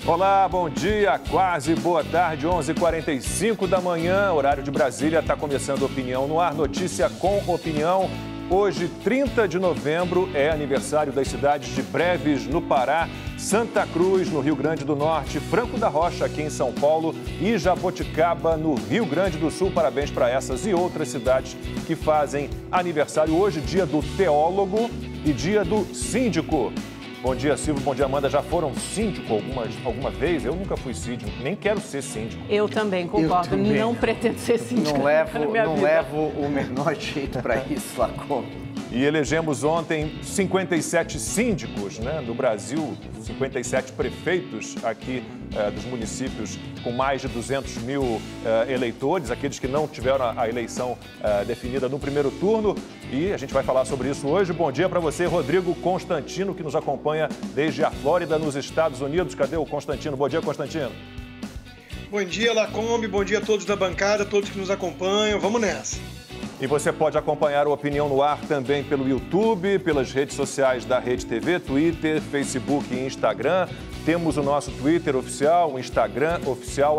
Olá, bom dia, quase boa tarde, 11h45 da manhã, horário de Brasília, está começando Opinião no Ar, notícia com opinião. Hoje, 30 de novembro, é aniversário das cidades de Breves, no Pará, Santa Cruz, no Rio Grande do Norte, Franco da Rocha, aqui em São Paulo, e Jaboticaba, no Rio Grande do Sul. Parabéns para essas e outras cidades que fazem aniversário hoje, dia do teólogo e dia do síndico. Bom dia, Silvio. Bom dia, Amanda. Já foram síndico alguma vez? Eu nunca fui síndico, nem quero ser síndico. Eu também concordo, não pretendo ser síndico. Não levo o menor jeito para isso, Lacombe. E elegemos ontem 57 síndicos, né, no Brasil, 57 prefeitos aqui dos municípios com mais de 200 mil eleitores, aqueles que não tiveram a eleição definida no primeiro turno. E a gente vai falar sobre isso hoje. Bom dia para você, Rodrigo Constantino, que nos acompanha desde a Flórida, nos Estados Unidos. Cadê o Constantino? Bom dia, Constantino. Bom dia, Lacombe. Bom dia a todos da bancada, todos que nos acompanham. Vamos nessa. E você pode acompanhar o Opinião no Ar também pelo YouTube, pelas redes sociais da Rede TV, Twitter, Facebook e Instagram. Temos o nosso Twitter oficial, o Instagram oficial,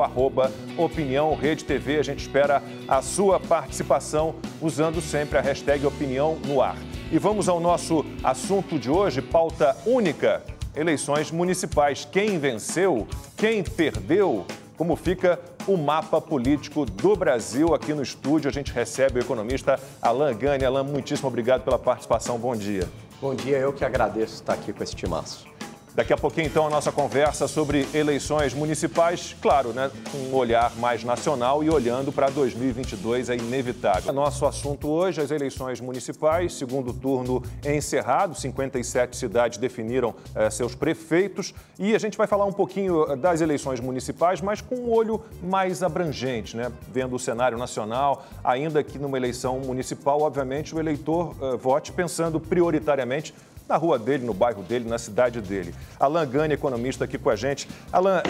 @Opinião Rede TV. A gente espera a sua participação usando sempre a hashtag Opinião no Ar. E vamos ao nosso assunto de hoje, pauta única, eleições municipais. Quem venceu? Quem perdeu? Como fica o mapa político do Brasil? Aqui no estúdio a gente recebe o economista Alan Gani. Alan, muitíssimo obrigado pela participação. Bom dia. Bom dia, eu que agradeço estar aqui com esse timaço. Daqui a pouquinho, então, a nossa conversa sobre eleições municipais, claro, né, com um olhar mais nacional e olhando para 2022 é inevitável. Nosso assunto hoje, as eleições municipais, segundo turno encerrado, 57 cidades definiram seus prefeitos e a gente vai falar um pouquinho das eleições municipais, mas com um olho mais abrangente, né, vendo o cenário nacional, ainda que numa eleição municipal, obviamente, o eleitor vote pensando prioritariamente na rua dele, no bairro dele, na cidade dele. Alan Gani, economista, aqui com a gente. Alan,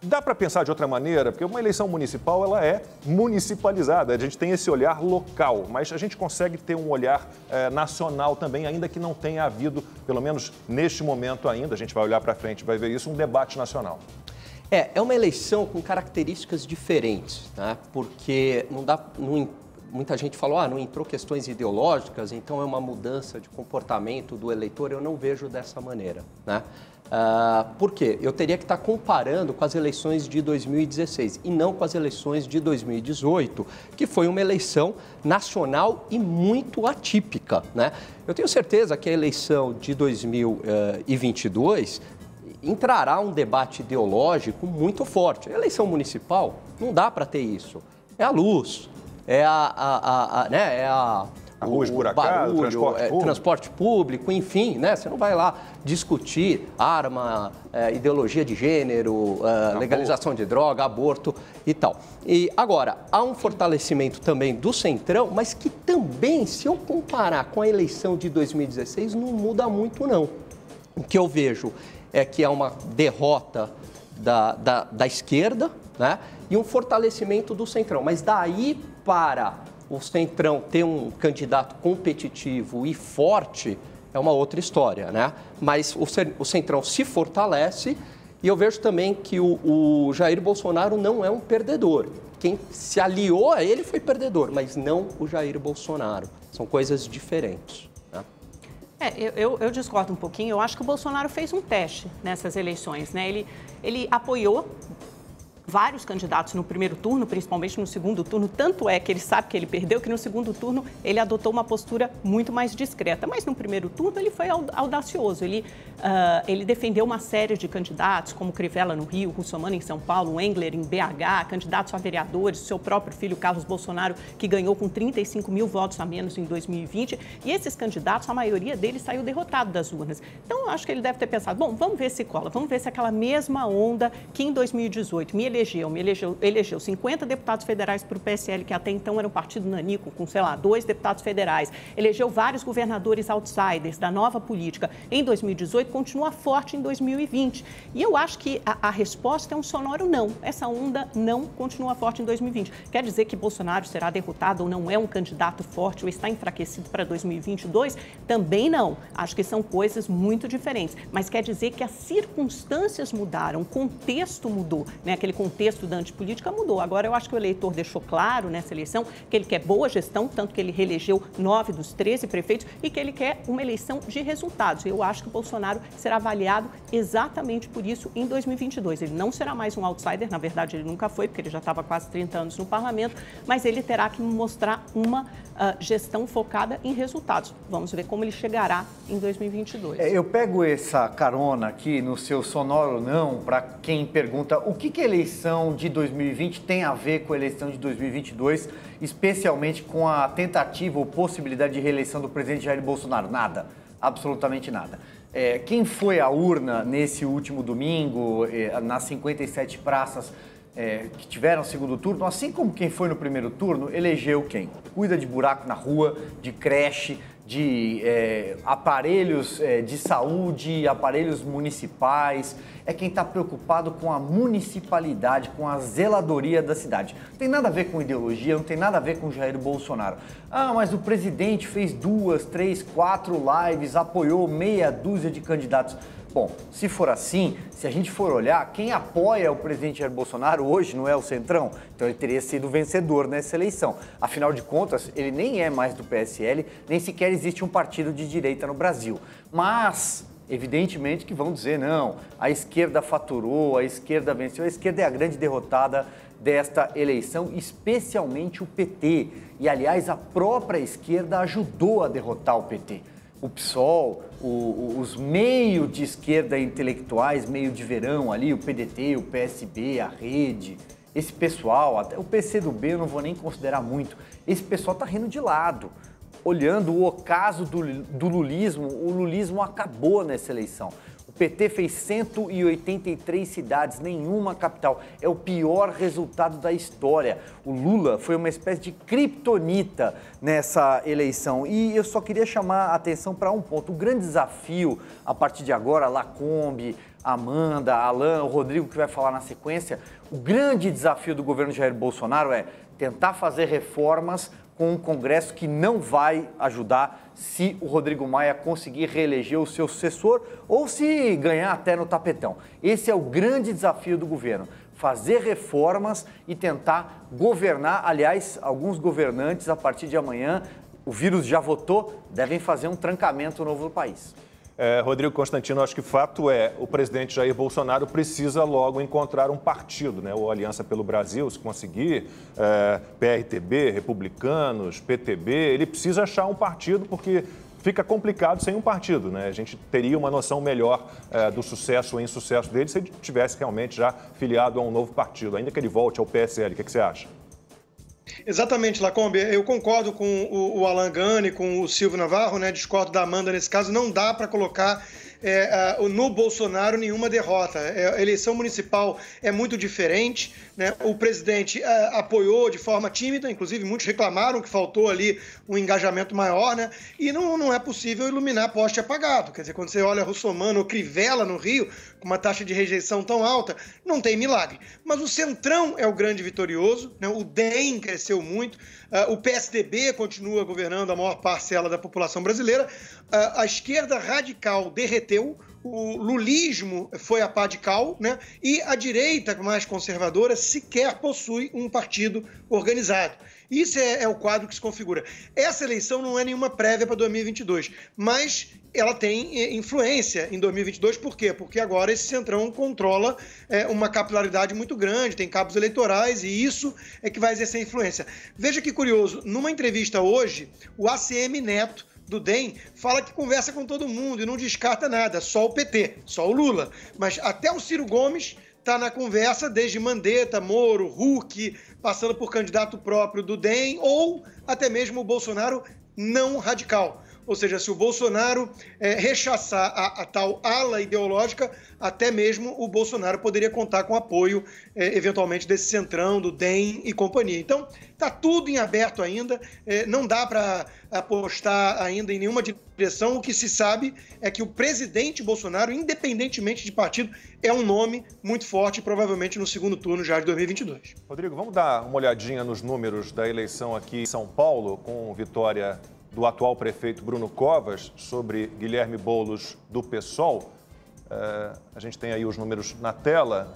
dá para pensar de outra maneira? Porque uma eleição municipal, ela é municipalizada, a gente tem esse olhar local, mas a gente consegue ter um olhar nacional também, ainda que não tenha havido, pelo menos neste momento ainda, a gente vai olhar para frente, vai ver isso, um debate nacional. É uma eleição com características diferentes, né? Porque muita gente falou, não entrou questões ideológicas, então é uma mudança de comportamento do eleitor. Eu não vejo dessa maneira, né? Por quê? Eu teria que estar comparando com as eleições de 2016 e não com as eleições de 2018, que foi uma eleição nacional e muito atípica, né? Eu tenho certeza que a eleição de 2022 entrará um debate ideológico muito forte. A eleição municipal, não dá para ter isso. É a luz. Rua esburacada, transporte público, enfim, né? Você não vai lá discutir arma, ideologia de gênero, legalização de droga, aborto e tal. E agora, há um fortalecimento também do Centrão, mas que também, se eu comparar com a eleição de 2016, não muda muito, não. O que eu vejo é que é uma derrota da esquerda, né? E um fortalecimento do Centrão. Mas daí para o Centrão ter um candidato competitivo e forte, é uma outra história, né? Mas o Centrão se fortalece e eu vejo também que o Jair Bolsonaro não é um perdedor. Quem se aliou a ele foi perdedor, mas não o Jair Bolsonaro. São coisas diferentes. Eu discordo um pouquinho. Eu acho que o Bolsonaro fez um teste nessas eleições, né? Ele apoiou vários candidatos no primeiro turno, principalmente no segundo turno, tanto é que ele sabe que ele perdeu, que no segundo turno ele adotou uma postura muito mais discreta. Mas no primeiro turno ele foi audacioso, ele defendeu uma série de candidatos, como Crivella no Rio, Russomano em São Paulo, Engler em BH, candidatos a vereadores, seu próprio filho Carlos Bolsonaro, que ganhou com 35 mil votos a menos em 2020. E esses candidatos, a maioria deles saiu derrotado das urnas. Então eu acho que ele deve ter pensado, bom, vamos ver se cola, vamos ver se aquela mesma onda que em 2018 me elegeu elegeu 50 deputados federais para o PSL, que até então era um partido nanico, com, sei lá, 2 deputados federais, elegeu vários governadores outsiders da nova política em 2018, continua forte em 2020. E eu acho que a resposta é um sonoro não. Essa onda não continua forte em 2020. Quer dizer que Bolsonaro será derrotado ou não é um candidato forte ou está enfraquecido para 2022? Também não. Acho que são coisas muito diferentes. Mas quer dizer que as circunstâncias mudaram, o contexto mudou, né? Aquele contexto da antipolítica mudou. Agora, eu acho que o eleitor deixou claro nessa eleição que ele quer boa gestão, tanto que ele reelegeu 9 dos 13 prefeitos e que ele quer uma eleição de resultados. Eu acho que o Bolsonaro será avaliado exatamente por isso em 2022. Ele não será mais um outsider, na verdade ele nunca foi, porque ele já estava quase 30 anos no parlamento, mas ele terá que mostrar uma gestão focada em resultados. Vamos ver como ele chegará em 2022. Eu pego essa carona aqui no seu sonoro não, para quem pergunta o que a eleição de 2020 tem a ver com a eleição de 2022, especialmente com a tentativa ou possibilidade de reeleição do presidente Jair Bolsonaro. Nada, absolutamente nada. Quem foi à urna nesse último domingo, nas 57 praças que tiveram segundo turno, assim como quem foi no primeiro turno, elegeu quem? Cuida de buraco na rua, de creche, de aparelhos de saúde, aparelhos municipais, é quem está preocupado com a municipalidade, com a zeladoria da cidade. Não tem nada a ver com ideologia, não tem nada a ver com Jair Bolsonaro. Ah, mas o presidente fez 2, 3, 4 lives, apoiou meia dúzia de candidatos. Bom, se for assim, se a gente for olhar, quem apoia o presidente Jair Bolsonaro hoje não é o Centrão, então ele teria sido vencedor nessa eleição. Afinal de contas, ele nem é mais do PSL, nem sequer existe um partido de direita no Brasil. Mas, evidentemente que vão dizer, não, a esquerda faturou, a esquerda venceu, a esquerda é a grande derrotada desta eleição, especialmente o PT. E, aliás, a própria esquerda ajudou a derrotar o PT. O PSOL, os meios de esquerda intelectuais, meio de verão ali, o PDT, o PSB, a Rede, esse pessoal, até o PCdoB eu não vou nem considerar muito, esse pessoal está rindo de lado. Olhando o ocaso do lulismo, o lulismo acabou nessa eleição. O PT fez 183 cidades, nenhuma capital. É o pior resultado da história. O Lula foi uma espécie de criptonita nessa eleição. E eu só queria chamar a atenção para um ponto. O grande desafio, a partir de agora, Lacombe, Amanda, Alan, o Rodrigo que vai falar na sequência, o grande desafio do governo Jair Bolsonaro é tentar fazer reformas com um Congresso que não vai ajudar se o Rodrigo Maia conseguir reeleger o seu sucessor ou se ganhar até no tapetão. Esse é o grande desafio do governo, fazer reformas e tentar governar. Aliás, alguns governantes, a partir de amanhã, o vírus já votou, devem fazer um trancamento novo no país. Rodrigo Constantino, acho que fato é, o presidente Jair Bolsonaro precisa logo encontrar um partido, né? O Aliança pelo Brasil, se conseguir, PRTB, Republicanos, PTB, ele precisa achar um partido porque fica complicado sem um partido, né? A gente teria uma noção melhor do sucesso ou insucesso dele se ele tivesse realmente já filiado a um novo partido, ainda que ele volte ao PSL. O que você acha? Exatamente, Lacombe. Eu concordo com o Alan Gani, com o Silvio Navarro, né? Discordo da Amanda nesse caso. Não dá para colocar no Bolsonaro nenhuma derrota. A eleição municipal é muito diferente, né? O presidente apoiou de forma tímida, inclusive muitos reclamaram que faltou ali um engajamento maior, né? E não é possível iluminar poste apagado. Quer dizer, quando você olha Russomano ou Crivella no Rio, com uma taxa de rejeição tão alta, não tem milagre. Mas o Centrão é o grande vitorioso, né? O DEM cresceu muito, o PSDB continua governando a maior parcela da população brasileira, a esquerda radical derreteu, o lulismo foi a pá de cal, né? E a direita mais conservadora sequer possui um partido organizado. Isso é o quadro que se configura. Essa eleição não é nenhuma prévia para 2022, mas ela tem influência em 2022. Por quê? Porque agora esse Centrão controla uma capilaridade muito grande, tem cabos eleitorais e isso é que vai exercer influência. Veja que curioso, numa entrevista hoje, o ACM Neto, do DEM, fala que conversa com todo mundo e não descarta nada, só o PT, só o Lula. Mas até o Ciro Gomes está na conversa, desde Mandetta, Moro, Huck, passando por candidato próprio do DEM ou até mesmo o Bolsonaro não radical. ou seja, se o Bolsonaro rechaçar a tal ala ideológica, até mesmo o Bolsonaro poderia contar com apoio, eventualmente, desse centrão, do DEM e companhia. Então, está tudo em aberto ainda, não dá para apostar ainda em nenhuma direção. O que se sabe é que o presidente Bolsonaro, independentemente de partido, é um nome muito forte, provavelmente no segundo turno já de 2022. Rodrigo, vamos dar uma olhadinha nos números da eleição aqui em São Paulo, com vitória do atual prefeito Bruno Covas sobre Guilherme Boulos do PSOL. A gente tem aí os números na tela.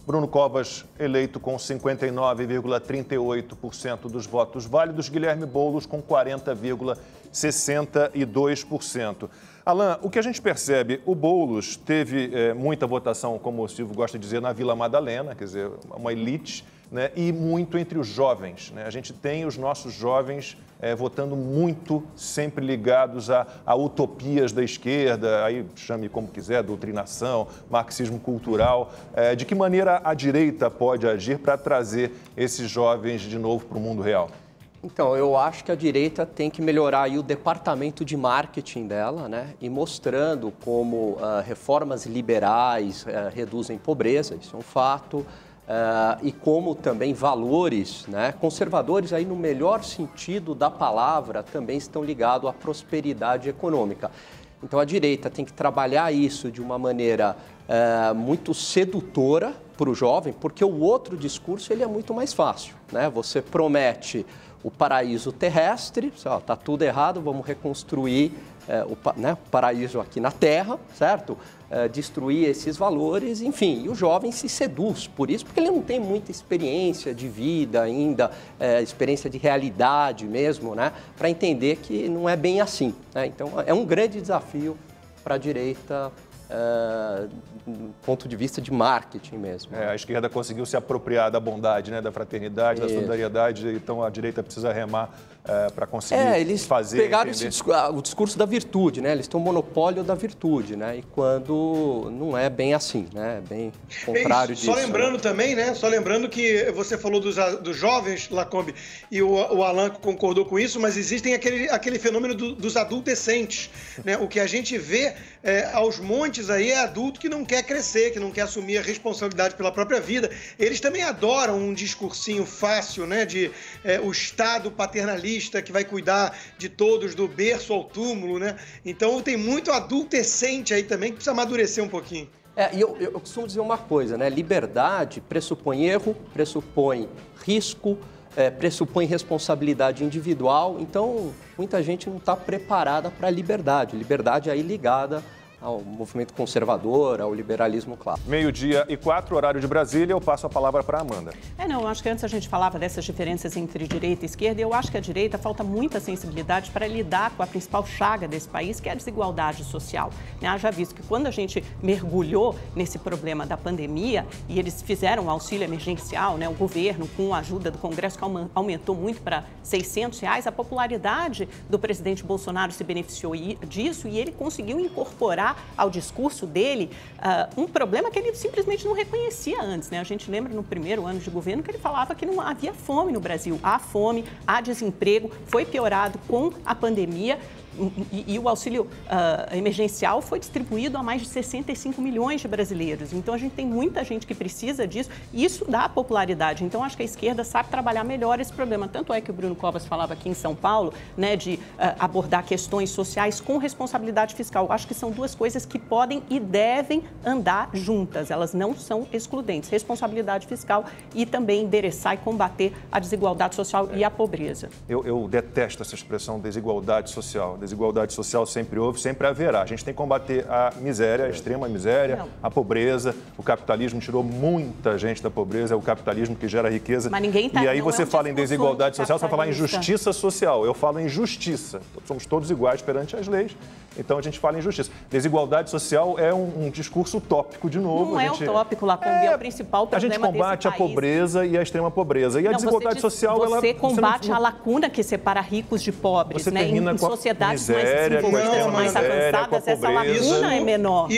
Bruno Covas eleito com 59,38% dos votos válidos, Guilherme Boulos com 40,62%. Alan, o que a gente percebe, o Boulos teve muita votação, como o Silvio gosta de dizer, na Vila Madalena, quer dizer, uma elite, né, e muito entre os jovens, né? A gente tem os nossos jovens votando muito, sempre ligados a utopias da esquerda, aí chame como quiser, doutrinação, marxismo cultural. De que maneira a direita pode agir para trazer esses jovens de novo para o mundo real? Então, eu acho que a direita tem que melhorar aí o departamento de marketing dela, né? E mostrando como reformas liberais reduzem pobreza, isso é um fato. E como também valores, né, conservadores aí no melhor sentido da palavra também estão ligados à prosperidade econômica. Então a direita tem que trabalhar isso de uma maneira muito sedutora para o jovem, porque o outro discurso ele é muito mais fácil, né? Você promete o paraíso terrestre, está tudo errado, vamos reconstruir o paraíso aqui na Terra, certo? Destruir esses valores, enfim, e o jovem se seduz por isso, porque ele não tem muita experiência de vida ainda, experiência de realidade mesmo, né? Para entender que não é bem assim, né? Então, é um grande desafio para a direita, do ponto de vista de marketing mesmo. A esquerda conseguiu se apropriar da bondade, né, da fraternidade, da solidariedade, então a direita precisa remar para conseguir eles fazer... pegaram o discurso da virtude, né? Eles têm um monopólio da virtude, né? E quando não é bem assim, né? É bem contrário disso. Só lembrando também, né? Só lembrando que você falou dos jovens, Lacombe, e o Alan concordou com isso, mas existem aquele fenômeno dos adultescentes, né? O que a gente vê aos montes aí é adulto que não quer crescer, que não quer assumir a responsabilidade pela própria vida. Eles também adoram um discursinho fácil, né? De o Estado paternalista que vai cuidar de todos, do berço ao túmulo, né? Então tem muito adultescente aí também que precisa amadurecer um pouquinho. E eu costumo dizer uma coisa, né? Liberdade pressupõe erro, pressupõe risco, pressupõe responsabilidade individual. Então, muita gente não está preparada para a liberdade. Liberdade aí ligada ao movimento conservador, ao liberalismo clássico. 12:04, horário de Brasília, eu passo a palavra para a Amanda. Eu acho que antes a gente falava dessas diferenças entre direita e esquerda, e eu acho que a direita falta muita sensibilidade para lidar com a principal chaga desse país, que é a desigualdade social. Já visto que quando a gente mergulhou nesse problema da pandemia, e eles fizeram um auxílio emergencial, o governo, com a ajuda do Congresso, que aumentou muito para R$600, a popularidade do presidente Bolsonaro se beneficiou disso, e ele conseguiu incorporar ao discurso dele um problema que ele simplesmente não reconhecia antes, A gente lembra no primeiro ano de governo que ele falava que não havia fome no Brasil. Há fome, há desemprego, foi piorado com a pandemia. E o auxílio emergencial foi distribuído a mais de 65 milhões de brasileiros. Então, a gente tem muita gente que precisa disso e isso dá popularidade. Então, acho que a esquerda sabe trabalhar melhor esse problema. Tanto é que o Bruno Covas falava aqui em São Paulo, de abordar questões sociais com responsabilidade fiscal. Acho que são duas coisas que podem e devem andar juntas. Elas não são excludentes. Responsabilidade fiscal e também endereçar e combater a desigualdade social e a pobreza. Eu detesto essa expressão desigualdade social. Desigualdade social sempre houve, sempre haverá. A gente tem que combater a miséria, a extrema miséria, a pobreza. O capitalismo tirou muita gente da pobreza, é o capitalismo que gera riqueza. Mas ninguém tá, e aí você fala em desigualdade social, você vai falar em justiça social. Eu falo em justiça. Somos todos iguais perante as leis, então a gente fala em justiça. Desigualdade social é um discurso utópico, de novo. Não é utópico, Lacombe, é o principal problema. A gente combate a pobreza e a extrema pobreza. E a desigualdade social, você combate a lacuna que separa ricos de pobres, você termina em com sociedades mais miséria, desenvolvidas, mais avançadas, essa lacuna é menor.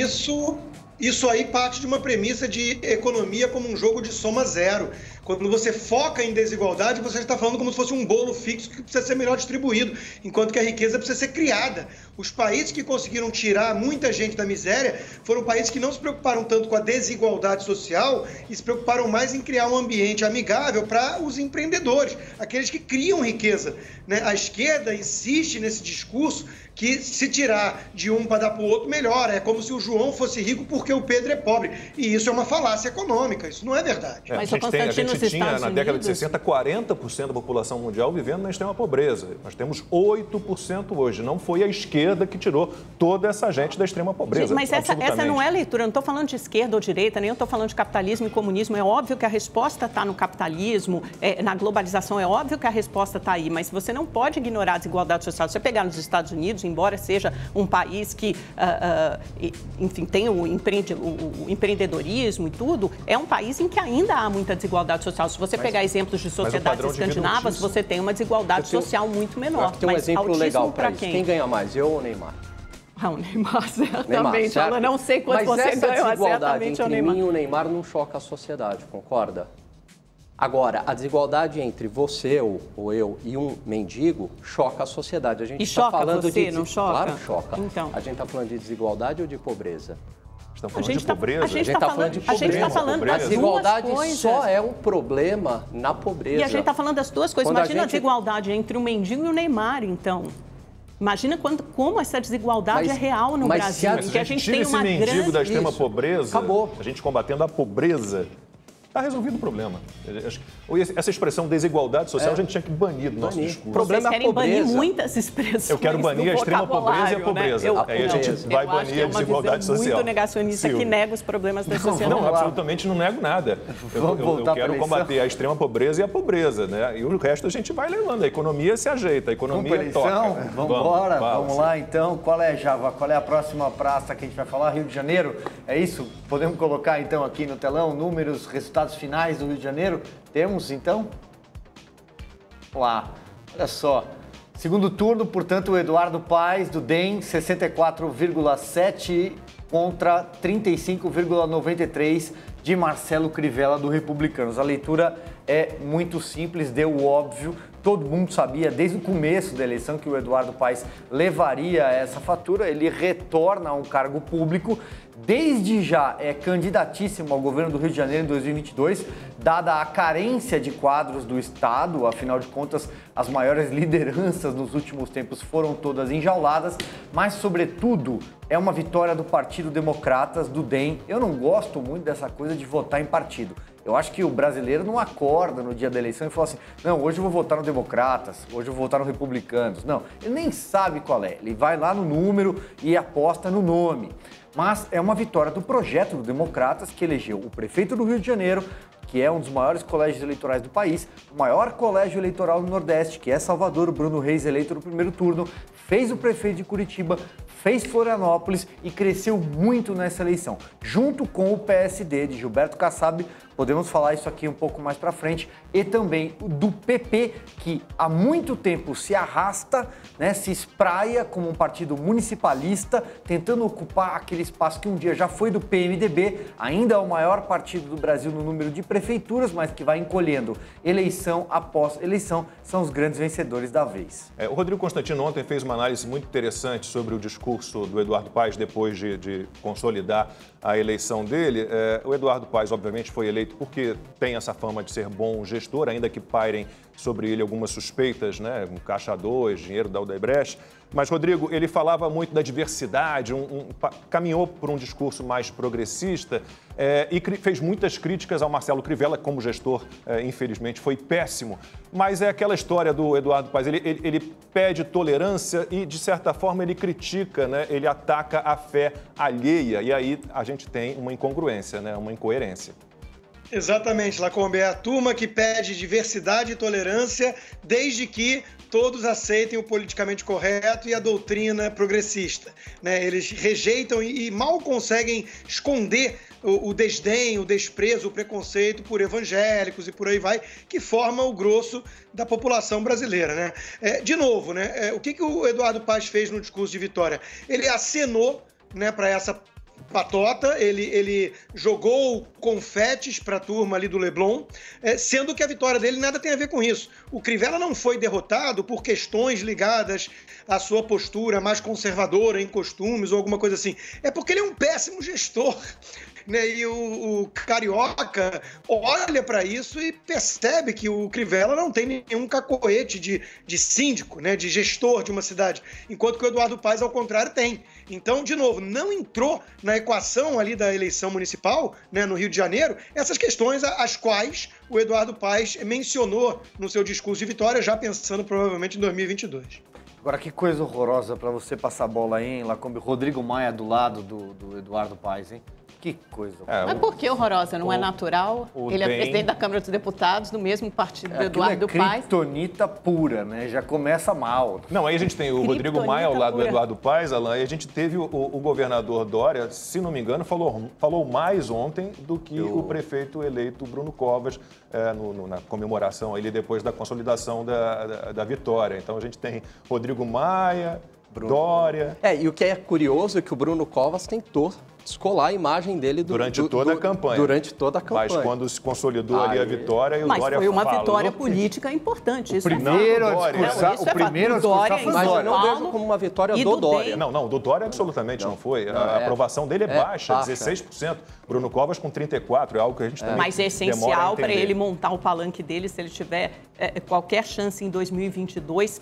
Isso aí parte de uma premissa de economia como um jogo de soma zero. Quando você foca em desigualdade, você está falando como se fosse um bolo fixo que precisa ser melhor distribuído, enquanto que a riqueza precisa ser criada. Os países que conseguiram tirar muita gente da miséria foram países que não se preocuparam tanto com a desigualdade social e se preocuparam mais em criar um ambiente amigável para os empreendedores, aqueles que criam riqueza, né? A esquerda insiste nesse discurso que se tirar de um para dar para o outro, melhora. É como se o João fosse rico porque o Pedro é pobre. E isso é uma falácia econômica, isso não é verdade. Mas a gente tinha, na década de 60, 40% da população mundial vivendo na extrema pobreza. Nós temos 8% hoje. Não foi a esquerda que tirou toda essa gente da extrema pobreza. Gente, mas essa não é leitura. Eu não estou falando de esquerda ou direita, nem eu estou falando de capitalismo e comunismo. É óbvio que a resposta está no capitalismo, na globalização, é óbvio que a resposta está aí. Mas você não pode ignorar a desigualdade social. Se você pegar nos Estados Unidos, embora seja um país que, enfim, tem o empreendedorismo e tudo, é um país em que ainda há muita desigualdade social. Se você pegar exemplos de sociedades escandinavas, você tem uma desigualdade social muito menor. Tem um exemplo legal para isso. Quem ganha mais, eu ou o Neymar? O Neymar, certamente. Eu não sei quanto você ganha, mas certamente é o Neymar. Entre mim e o Neymar não choca a sociedade, concorda? Agora, a desigualdade entre você ou eu e um mendigo choca a sociedade. A gente está falando você, não choca? Claro, choca. Então. A gente está falando de desigualdade ou de pobreza? Estamos falando de pobreza. A gente está falando de pobreza. A gente está falando das duas coisas. A desigualdade só é um problema na pobreza. E a gente está falando das duas coisas. Imagina a desigualdade entre o mendigo e o Neymar, então. Imagina como essa desigualdade é real no Brasil. Mas se a gente tira esse mendigo da extrema pobreza, acabou. A gente combatendo a pobreza, está resolvido o problema. Essa expressão desigualdade social a gente tinha que banir do nosso discurso. O problema é a pobreza. Vocês querem banir muitas expressões. Eu quero banir a extrema pobreza e a pobreza. Né? Aí a gente vai banir a desigualdade social. Muito negacionista que nega os problemas da sociedade. Não, absolutamente não nego nada. Eu quero combater a extrema pobreza e a pobreza, né? E o resto a gente vai levando. A economia se ajeita, a economia toca. Vamos lá então. Qual é, Java? Qual é a próxima praça que a gente vai falar? Rio de Janeiro? É isso? Podemos colocar então aqui no telão números, resultados finais do Rio de Janeiro? Temos, então? Vamos lá. Olha só. Segundo turno, portanto, o Eduardo Paes, do DEM, 64,7 contra 35,93 de Marcelo Crivella, do Republicanos. A leitura é muito simples, deu o óbvio. Todo mundo sabia desde o começo da eleição que o Eduardo Paes levaria essa fatura. Ele retorna a um cargo público. Desde já é candidatíssimo ao governo do Rio de Janeiro em 2022, dada a carência de quadros do Estado. Afinal de contas, as maiores lideranças nos últimos tempos foram todas enjauladas, mas, sobretudo, é uma vitória do Partido Democratas, do DEM. Eu não gosto muito dessa coisa de votar em partido. Eu acho que o brasileiro não acorda no dia da eleição e fala assim, não, hoje eu vou votar no Democratas, hoje eu vou votar no Republicanos. Não, ele nem sabe qual é. Ele vai lá no número e aposta no nome. Mas é uma vitória do projeto do Democratas, que elegeu o prefeito do Rio de Janeiro, que é um dos maiores colégios eleitorais do país, o maior colégio eleitoral do Nordeste, que é Salvador, o Bruno Reis, eleito no primeiro turno, fez o prefeito de Curitiba, fez Florianópolis e cresceu muito nessa eleição. Junto com o PSD de Gilberto Kassab, podemos falar isso aqui um pouco mais para frente, e também do PP, que há muito tempo se arrasta, né, se espraia como um partido municipalista, tentando ocupar aquele espaço que um dia já foi do PMDB, ainda é o maior partido do Brasil no número de prefeituras, mas que vai encolhendo eleição após eleição, são os grandes vencedores da vez. O Rodrigo Constantino ontem fez uma análise muito interessante sobre o discurso do Eduardo Paes depois de consolidar a eleição dele. O Eduardo Paes, obviamente, foi eleito porque tem essa fama de ser bom gestor, ainda que pairem sobre ele algumas suspeitas, né? Um caixa 2, dinheiro da Odebrecht. Mas, Rodrigo, ele falava muito da diversidade, caminhou por um discurso mais progressista e fez muitas críticas ao Marcelo Crivella, como gestor, infelizmente, foi péssimo. Mas é aquela história do Eduardo Paes, ele pede tolerância e, de certa forma, ele critica, né? Ele ataca a fé alheia. E aí a gente tem uma incongruência, né? Uma incoerência. Exatamente, Lacombe, é a turma que pede diversidade e tolerância desde que todos aceitem o politicamente correto e a doutrina progressista, né? Eles rejeitam e mal conseguem esconder o desdém, o desprezo, o preconceito por evangélicos e por aí vai, que forma o grosso da população brasileira, né? De novo, né? O que o Eduardo Paes fez no discurso de vitória? Ele acenou, né, para patota, ele jogou confetes para a turma ali do Leblon, sendo que a vitória dele nada tem a ver com isso. O Crivella não foi derrotado por questões ligadas à sua postura mais conservadora em costumes ou alguma coisa assim. É porque ele é um péssimo gestor. Né? E o Carioca olha para isso e percebe que o Crivella não tem nenhum cacoete de síndico, né? De gestor de uma cidade, enquanto que o Eduardo Paes, ao contrário, tem. Então, de novo, não entrou na equação ali da eleição municipal, né, no Rio de Janeiro, essas questões as quais o Eduardo Paes mencionou no seu discurso de vitória, já pensando provavelmente em 2022. Agora, que coisa horrorosa para você passar a bola aí, hein, Lacombe? Rodrigo Maia do lado do Eduardo Paes, hein? Que coisa. Mas por que horrorosa? Não é natural? Ele é presidente da Câmara dos Deputados, do mesmo partido do Eduardo Paes. Criptonita pura, né? Já começa mal. Não, aí a gente tem o Rodrigo Maia ao lado do Eduardo Paes, Alain, e a gente teve o governador Dória, se não me engano, falou mais ontem do que o prefeito eleito Bruno Covas na comemoração ali depois da consolidação da vitória. Então a gente tem Rodrigo Maia, Dória. E o que é curioso é que o Bruno Covas tentou descolar a imagem dele durante toda a campanha. Durante toda a campanha. Mas quando se consolidou ali a vitória, e o Dória foi uma vitória política importante. Isso primeiro a discursar foi Mas eu não vejo como uma vitória do Dória. Não, do Dória absolutamente não foi. A aprovação dele é baixa, 16%. Bruno Covas com 34%, é algo que a gente também Mas é essencial para ele montar o palanque dele, se ele tiver qualquer chance em 2022,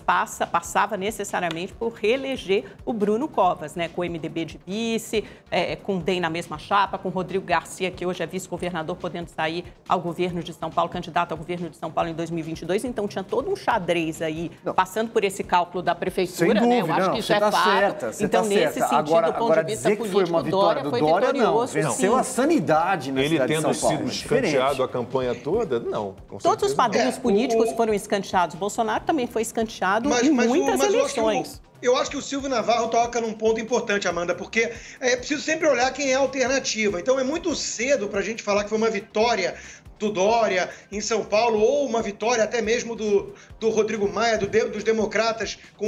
passava necessariamente por reeleger o Bruno Covas, né? Com o MDB de vice, com o DEM na mesma chapa, com o Rodrigo Garcia, que hoje é vice-governador, podendo sair ao governo de São Paulo, candidato ao governo de São Paulo em 2022. Então, tinha todo um xadrez aí, passando por esse cálculo da prefeitura, sem dúvida, né? Eu acho que isso tá é fato. certa, então, nesse certa. sentido, do ponto de vista dizer político, que foi uma vitória do Dória, não. Venceu a sanidade na cidade de São Paulo. Ele tendo sido escanteado a campanha toda, não. Todos os padrinhos políticos foram escanteados. Bolsonaro também foi escanteado em muitas eleições. Eu acho que o Silvio Navarro toca num ponto importante, Amanda, porque é preciso sempre olhar quem é a alternativa. Então é muito cedo para a gente falar que foi uma vitória do Dória em São Paulo, ou uma vitória até mesmo do Rodrigo Maia, dos democratas, com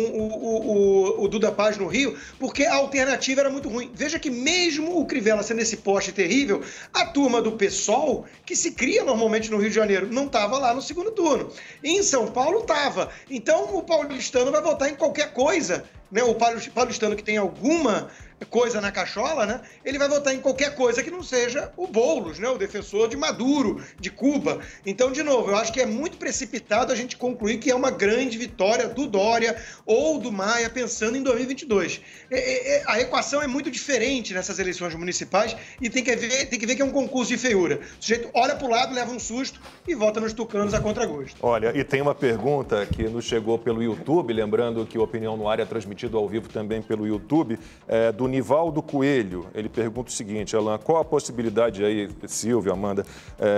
o Duda Paz no Rio, porque a alternativa era muito ruim. Veja que mesmo o Crivella sendo esse poste terrível, a turma do PSOL, que se cria normalmente no Rio de Janeiro, não estava lá no segundo turno. E em São Paulo estava. Então o paulistano vai votar em qualquer coisa, né? O paulistano que tem alguma coisa na cachola, né? Ele vai votar em qualquer coisa que não seja o Boulos, né? O defensor de Maduro, de Cuba. Então, de novo, eu acho que é muito precipitado a gente concluir que é uma grande vitória do Dória ou do Maia pensando em 2022. A equação é muito diferente nessas eleições municipais e tem que ver que é um concurso de feiura. O sujeito olha para o lado, leva um susto e vota nos tucanos a contragosto. Olha, e tem uma pergunta que nos chegou pelo YouTube, lembrando que o Opinião no Ar é transmitido ao vivo também pelo YouTube, do Nivaldo Coelho. Ele pergunta o seguinte, Alain, qual a possibilidade aí, Silvio, Amanda,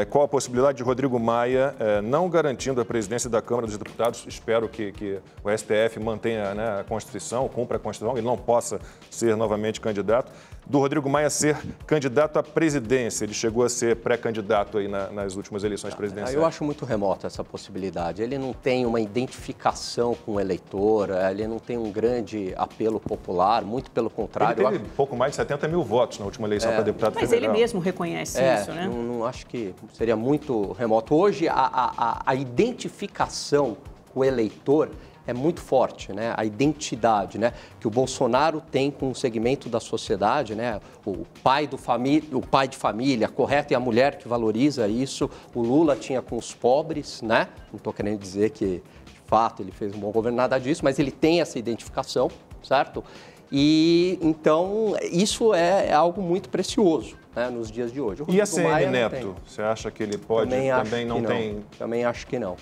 qual a possibilidade de Rodrigo Maia, não garantindo a presidência da Câmara dos Deputados, espero que o STF mantenha, né, a Constituição, cumpra a Constituição, ele não possa ser novamente candidato, do Rodrigo Maia ser candidato à presidência. Ele chegou a ser pré-candidato aí nas últimas eleições presidenciais. Eu acho muito remota essa possibilidade. Ele não tem uma identificação com o eleitor, ele não tem um grande apelo popular, muito pelo contrário. Ele teve pouco mais de 70 mil votos na última eleição para deputado federal. Mas ele mesmo reconhece isso, né? Não acho que seria muito remoto. Hoje, a identificação com o eleitor é muito forte, né? A identidade, né? Que o Bolsonaro tem com um segmento da sociedade, né? O pai de família, correto, e a mulher que valoriza isso. O Lula tinha com os pobres, né? Não estou querendo dizer que, de fato, ele fez um bom governo, nada disso, mas ele tem essa identificação, certo? E, então, isso é algo muito precioso, né, nos dias de hoje. E a CM Neto? Você acha que ele pode? Também não tem? Também acho que não.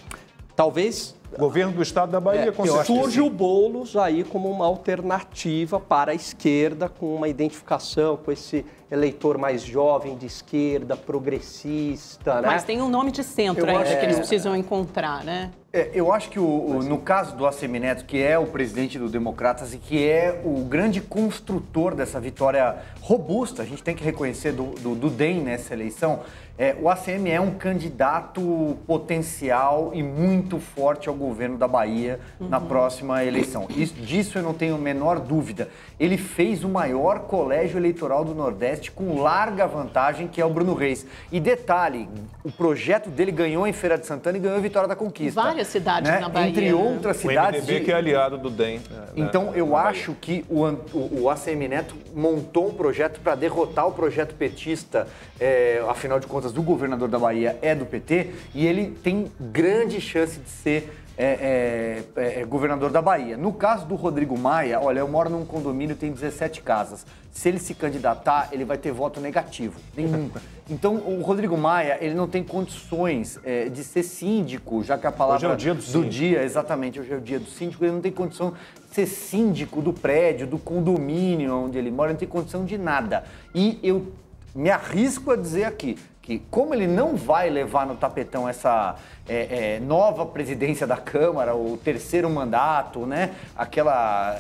Talvez... Governo do Estado da Bahia, surge o Boulos aí como uma alternativa para a esquerda, com uma identificação com esse eleitor mais jovem de esquerda, progressista, né? Mas tem um nome de centro ainda que eles precisam encontrar, né? Eu acho que no caso do ACM Neto, que é o presidente do Democratas e que é o grande construtor dessa vitória robusta, a gente tem que reconhecer do DEM nessa eleição, o ACM é um candidato potencial e muito forte ao governo da Bahia na próxima eleição. Disso eu não tenho a menor dúvida. Ele fez o maior colégio eleitoral do Nordeste com larga vantagem, que é o Bruno Reis. E detalhe, o projeto dele ganhou em Feira de Santana e ganhou em Vitória da Conquista. Várias cidades na Bahia. Entre outras cidades. O MDB que é aliado do DEM. Então, eu acho que o ACM Neto montou um projeto para derrotar o projeto petista, afinal de contas, do governador da Bahia é do PT, e ele tem grande chance de ser governador da Bahia. No caso do Rodrigo Maia, olha, eu moro num condomínio, tem 17 casas. Se ele se candidatar, ele vai ter voto negativo. Nenhum. Então, o Rodrigo Maia, ele não tem condições de ser síndico, já que a palavra hoje é o dia do dia, exatamente, hoje é o dia do síndico, ele não tem condição de ser síndico do prédio, do condomínio onde ele mora, ele não tem condição de nada. E eu me arrisco a dizer aqui que, como ele não vai levar no tapetão essa nova presidência da Câmara, o terceiro mandato, né? Aquela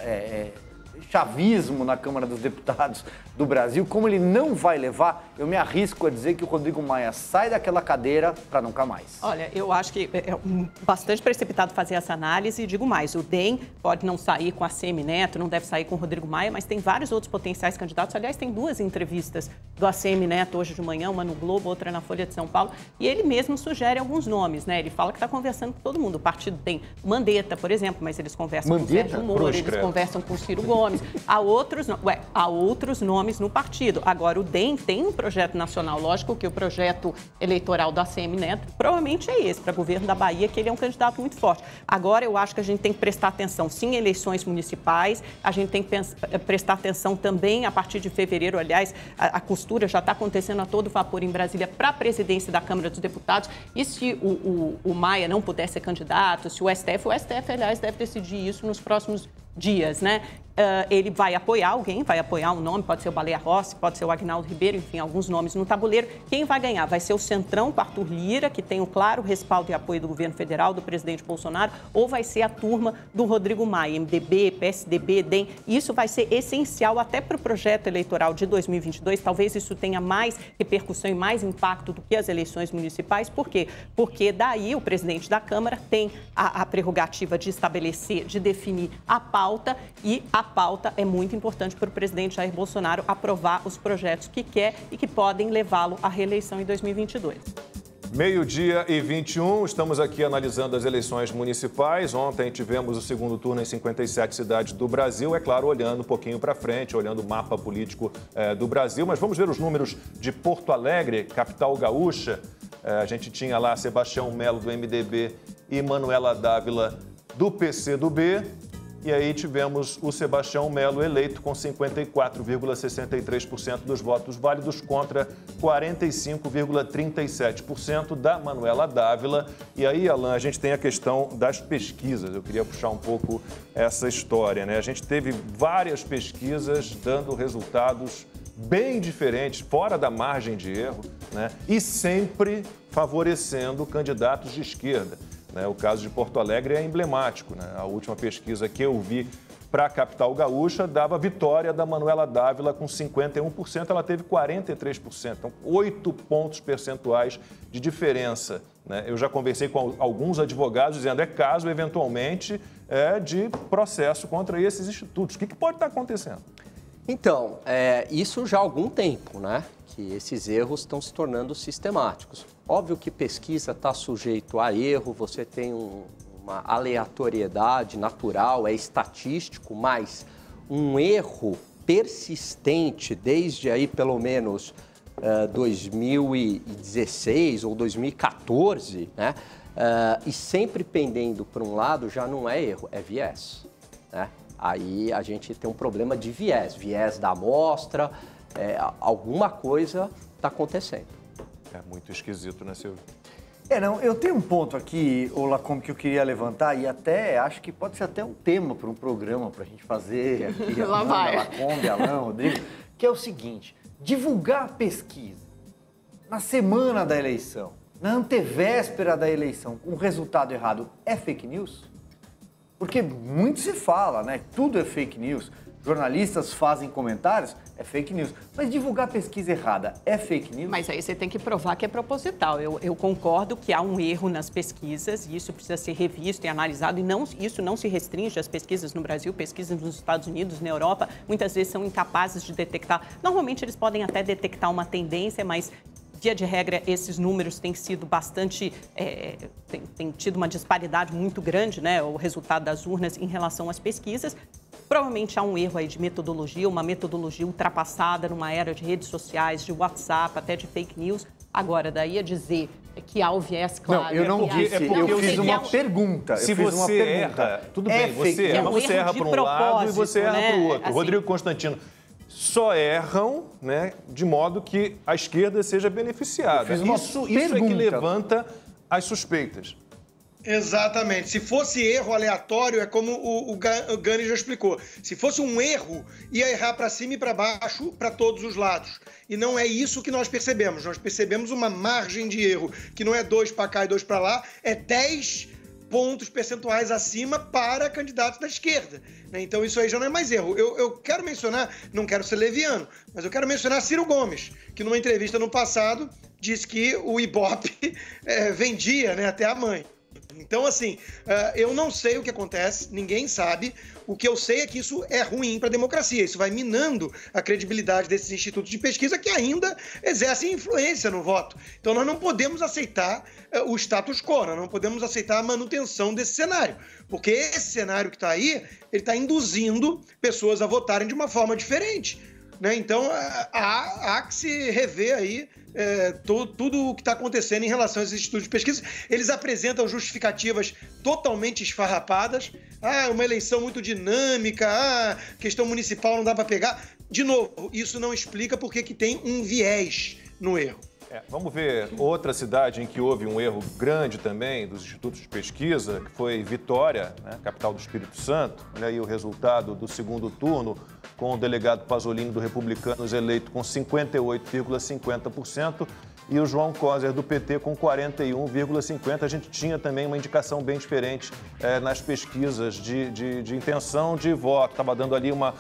chavismo na Câmara dos Deputados do Brasil, como ele não vai levar, eu me arrisco a dizer que o Rodrigo Maia sai daquela cadeira para nunca mais. Olha, eu acho que é bastante precipitado fazer essa análise e digo mais, o DEM pode não sair com a ACM Neto, não deve sair com o Rodrigo Maia, mas tem vários outros potenciais candidatos. Aliás, tem 2 entrevistas do ACM Neto hoje de manhã, uma no Globo, outra na Folha de São Paulo, e ele mesmo sugere alguns nomes, né? Ele fala que está conversando com todo mundo. O partido tem Mandetta, por exemplo, mas eles conversam com o Sérgio Moro, eles conversam com o Ciro Gomes. Há outros nomes no partido. Agora, o DEM tem um projeto nacional. Lógico que o projeto eleitoral do ACM Neto provavelmente é esse, para governo da Bahia, que ele é um candidato muito forte. Agora, eu acho que a gente tem que prestar atenção, sim, em eleições municipais. A gente tem que prestar atenção também, a partir de fevereiro, aliás, a costura já está acontecendo a todo vapor em Brasília para a presidência da Câmara dos Deputados. E se o Maia não puder ser candidato, se o STF, aliás, deve decidir isso nos próximos dias, né? Ele vai apoiar alguém, vai apoiar um nome, pode ser o Baleia Rossi, pode ser o Agnaldo Ribeiro, enfim, alguns nomes no tabuleiro. Quem vai ganhar? Vai ser o Centrão com Arthur Lira, que tem o claro respaldo e apoio do governo federal, do presidente Bolsonaro, ou vai ser a turma do Rodrigo Maia, MDB, PSDB, DEM. Isso vai ser essencial até para o projeto eleitoral de 2022. Talvez isso tenha mais repercussão e mais impacto do que as eleições municipais. Por quê? Porque daí o presidente da Câmara tem a prerrogativa de estabelecer, de definir a pauta, e a pauta é muito importante para o presidente Jair Bolsonaro aprovar os projetos que quer e que podem levá-lo à reeleição em 2022. 12h21, estamos aqui analisando as eleições municipais. Ontem tivemos o segundo turno em 57 cidades do Brasil, é claro, olhando um pouquinho para frente, olhando o mapa político do Brasil. Mas vamos ver os números de Porto Alegre, capital gaúcha. A gente tinha lá Sebastião Melo, do MDB, e Manuela Dávila, do PCdoB. E aí tivemos o Sebastião Melo eleito com 54,63% dos votos válidos contra 45,37% da Manuela Dávila. E aí, Alan, a gente tem a questão das pesquisas. Eu queria puxar um pouco essa história, né? A gente teve várias pesquisas dando resultados bem diferentes, fora da margem de erro, né? E sempre favorecendo candidatos de esquerda. O caso de Porto Alegre é emblemático, né? A última pesquisa que eu vi para a capital gaúcha dava vitória da Manuela Dávila com 51%, ela teve 43%, então 8 pontos percentuais de diferença, né? Eu já conversei com alguns advogados dizendo é caso, eventualmente, de processo contra esses institutos. O que pode estar acontecendo? Então, isso já há algum tempo, né? Que esses erros estão se tornando sistemáticos. Óbvio que pesquisa está sujeito a erro, você tem uma aleatoriedade natural, é estatístico, mas um erro persistente desde aí pelo menos 2016 ou 2014, né? E sempre pendendo para um lado, já não é erro, é viés, né? Aí a gente tem um problema de viés da amostra, alguma coisa está acontecendo. É muito esquisito, né, Silvio? Não, eu tenho um ponto aqui, Lacombe, que eu queria levantar e até acho que pode ser até um tema para um programa para a gente fazer aqui. Lá vai. Lacombe, Alan, Rodrigo, que é o seguinte: divulgar a pesquisa na semana da eleição, na antevéspera da eleição, com o resultado errado, é fake news? Porque muito se fala, né? Tudo é fake news. jornalistas fazem comentários, é fake news. Mas divulgar pesquisa errada é fake news? Mas aí você tem que provar que é proposital. Eu concordo que há um erro nas pesquisas e isso precisa ser revisto e analisado. E isso não se restringe às pesquisas no Brasil, pesquisas nos Estados Unidos, na Europa. Muitas vezes são incapazes de detectar. Normalmente eles podem até detectar uma tendência, mas via de regra, esses números têm sido bastante... tem tido uma disparidade muito grande, né? O resultado das urnas em relação às pesquisas. Provavelmente há um erro aí de metodologia, uma metodologia ultrapassada numa era de redes sociais, de WhatsApp, até de fake news. Agora, daí a dizer que há o viés claro... Não, eu não disse, eu fiz uma pergunta. Se você erra, tudo bem, você erra, mas você erra para um lado e você erra para o outro. Assim, Rodrigo Constantino, só erram, né, de modo que a esquerda seja beneficiada. Isso é que levanta as suspeitas. Exatamente. Se fosse erro aleatório, é como o Gani já explicou. Se fosse um erro, ia errar para cima e para baixo, para todos os lados. E não é isso que nós percebemos. Nós percebemos uma margem de erro, que não é 2 para cá e 2 para lá, é 10 pontos percentuais acima para candidatos da esquerda. Então isso aí já não é mais erro. Eu quero mencionar, não quero ser leviano, mas eu quero mencionar Ciro Gomes, que numa entrevista no passado disse que o Ibope vendia, né, até a mãe. Então, assim, eu não sei o que acontece, ninguém sabe. O que eu sei é que isso é ruim para a democracia. Isso vai minando a credibilidade desses institutos de pesquisa que ainda exercem influência no voto. Então, nós não podemos aceitar o status quo, nós não podemos aceitar a manutenção desse cenário. Porque esse cenário que está aí, ele está induzindo pessoas a votarem de uma forma diferente. Né? Então, há que se rever aí tudo o que está acontecendo em relação a esses institutos de pesquisa. Eles apresentam justificativas totalmente esfarrapadas. Uma eleição muito dinâmica, questão municipal não dá para pegar. De novo, isso não explica por que tem um viés no erro. Vamos ver outra cidade em que houve um erro grande também dos institutos de pesquisa, que foi Vitória, né, capital do Espírito Santo. Olha aí o resultado do segundo turno, com o delegado Pasolini do Republicanos eleito com 58,50% e o João Coser do PT com 41,50%. A gente tinha também uma indicação bem diferente nas pesquisas de intenção de voto. Estava dando ali uma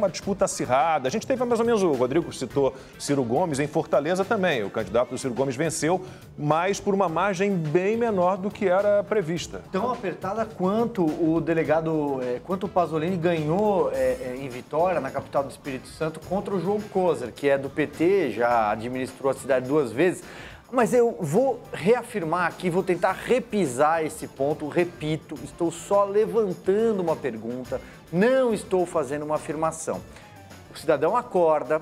disputa acirrada. A gente teve mais ou menos, o Rodrigo citou Ciro Gomes, em Fortaleza também. O candidato do Ciro Gomes venceu, mas por uma margem bem menor do que era prevista. Tão apertada quanto o delegado, quanto o Pasolini ganhou em Vitória, na capital do Espírito Santo, contra o João Coser, que é do PT, já administrou a cidade 2 vezes. Mas eu vou reafirmar aqui, vou tentar repisar esse ponto. Repito, estou só levantando uma pergunta, não estou fazendo uma afirmação. O cidadão acorda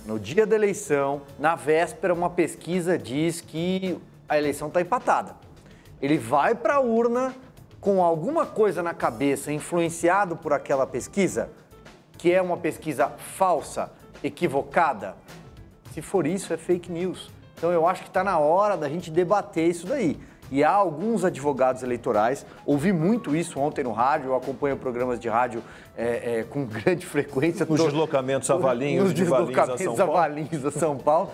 no dia da eleição, na véspera, uma pesquisa diz que a eleição está empatada. Ele vai para a urna com alguma coisa na cabeça, influenciado por aquela pesquisa, que é uma pesquisa falsa, equivocada. Se for isso, é fake news. Então, eu acho que está na hora da gente debater isso daí. E há alguns advogados eleitorais, ouvi muito isso ontem no rádio, eu acompanho programas de rádio com grande frequência. Nos deslocamentos a Valinhos, nos deslocamentos a Valinhos, a São Paulo.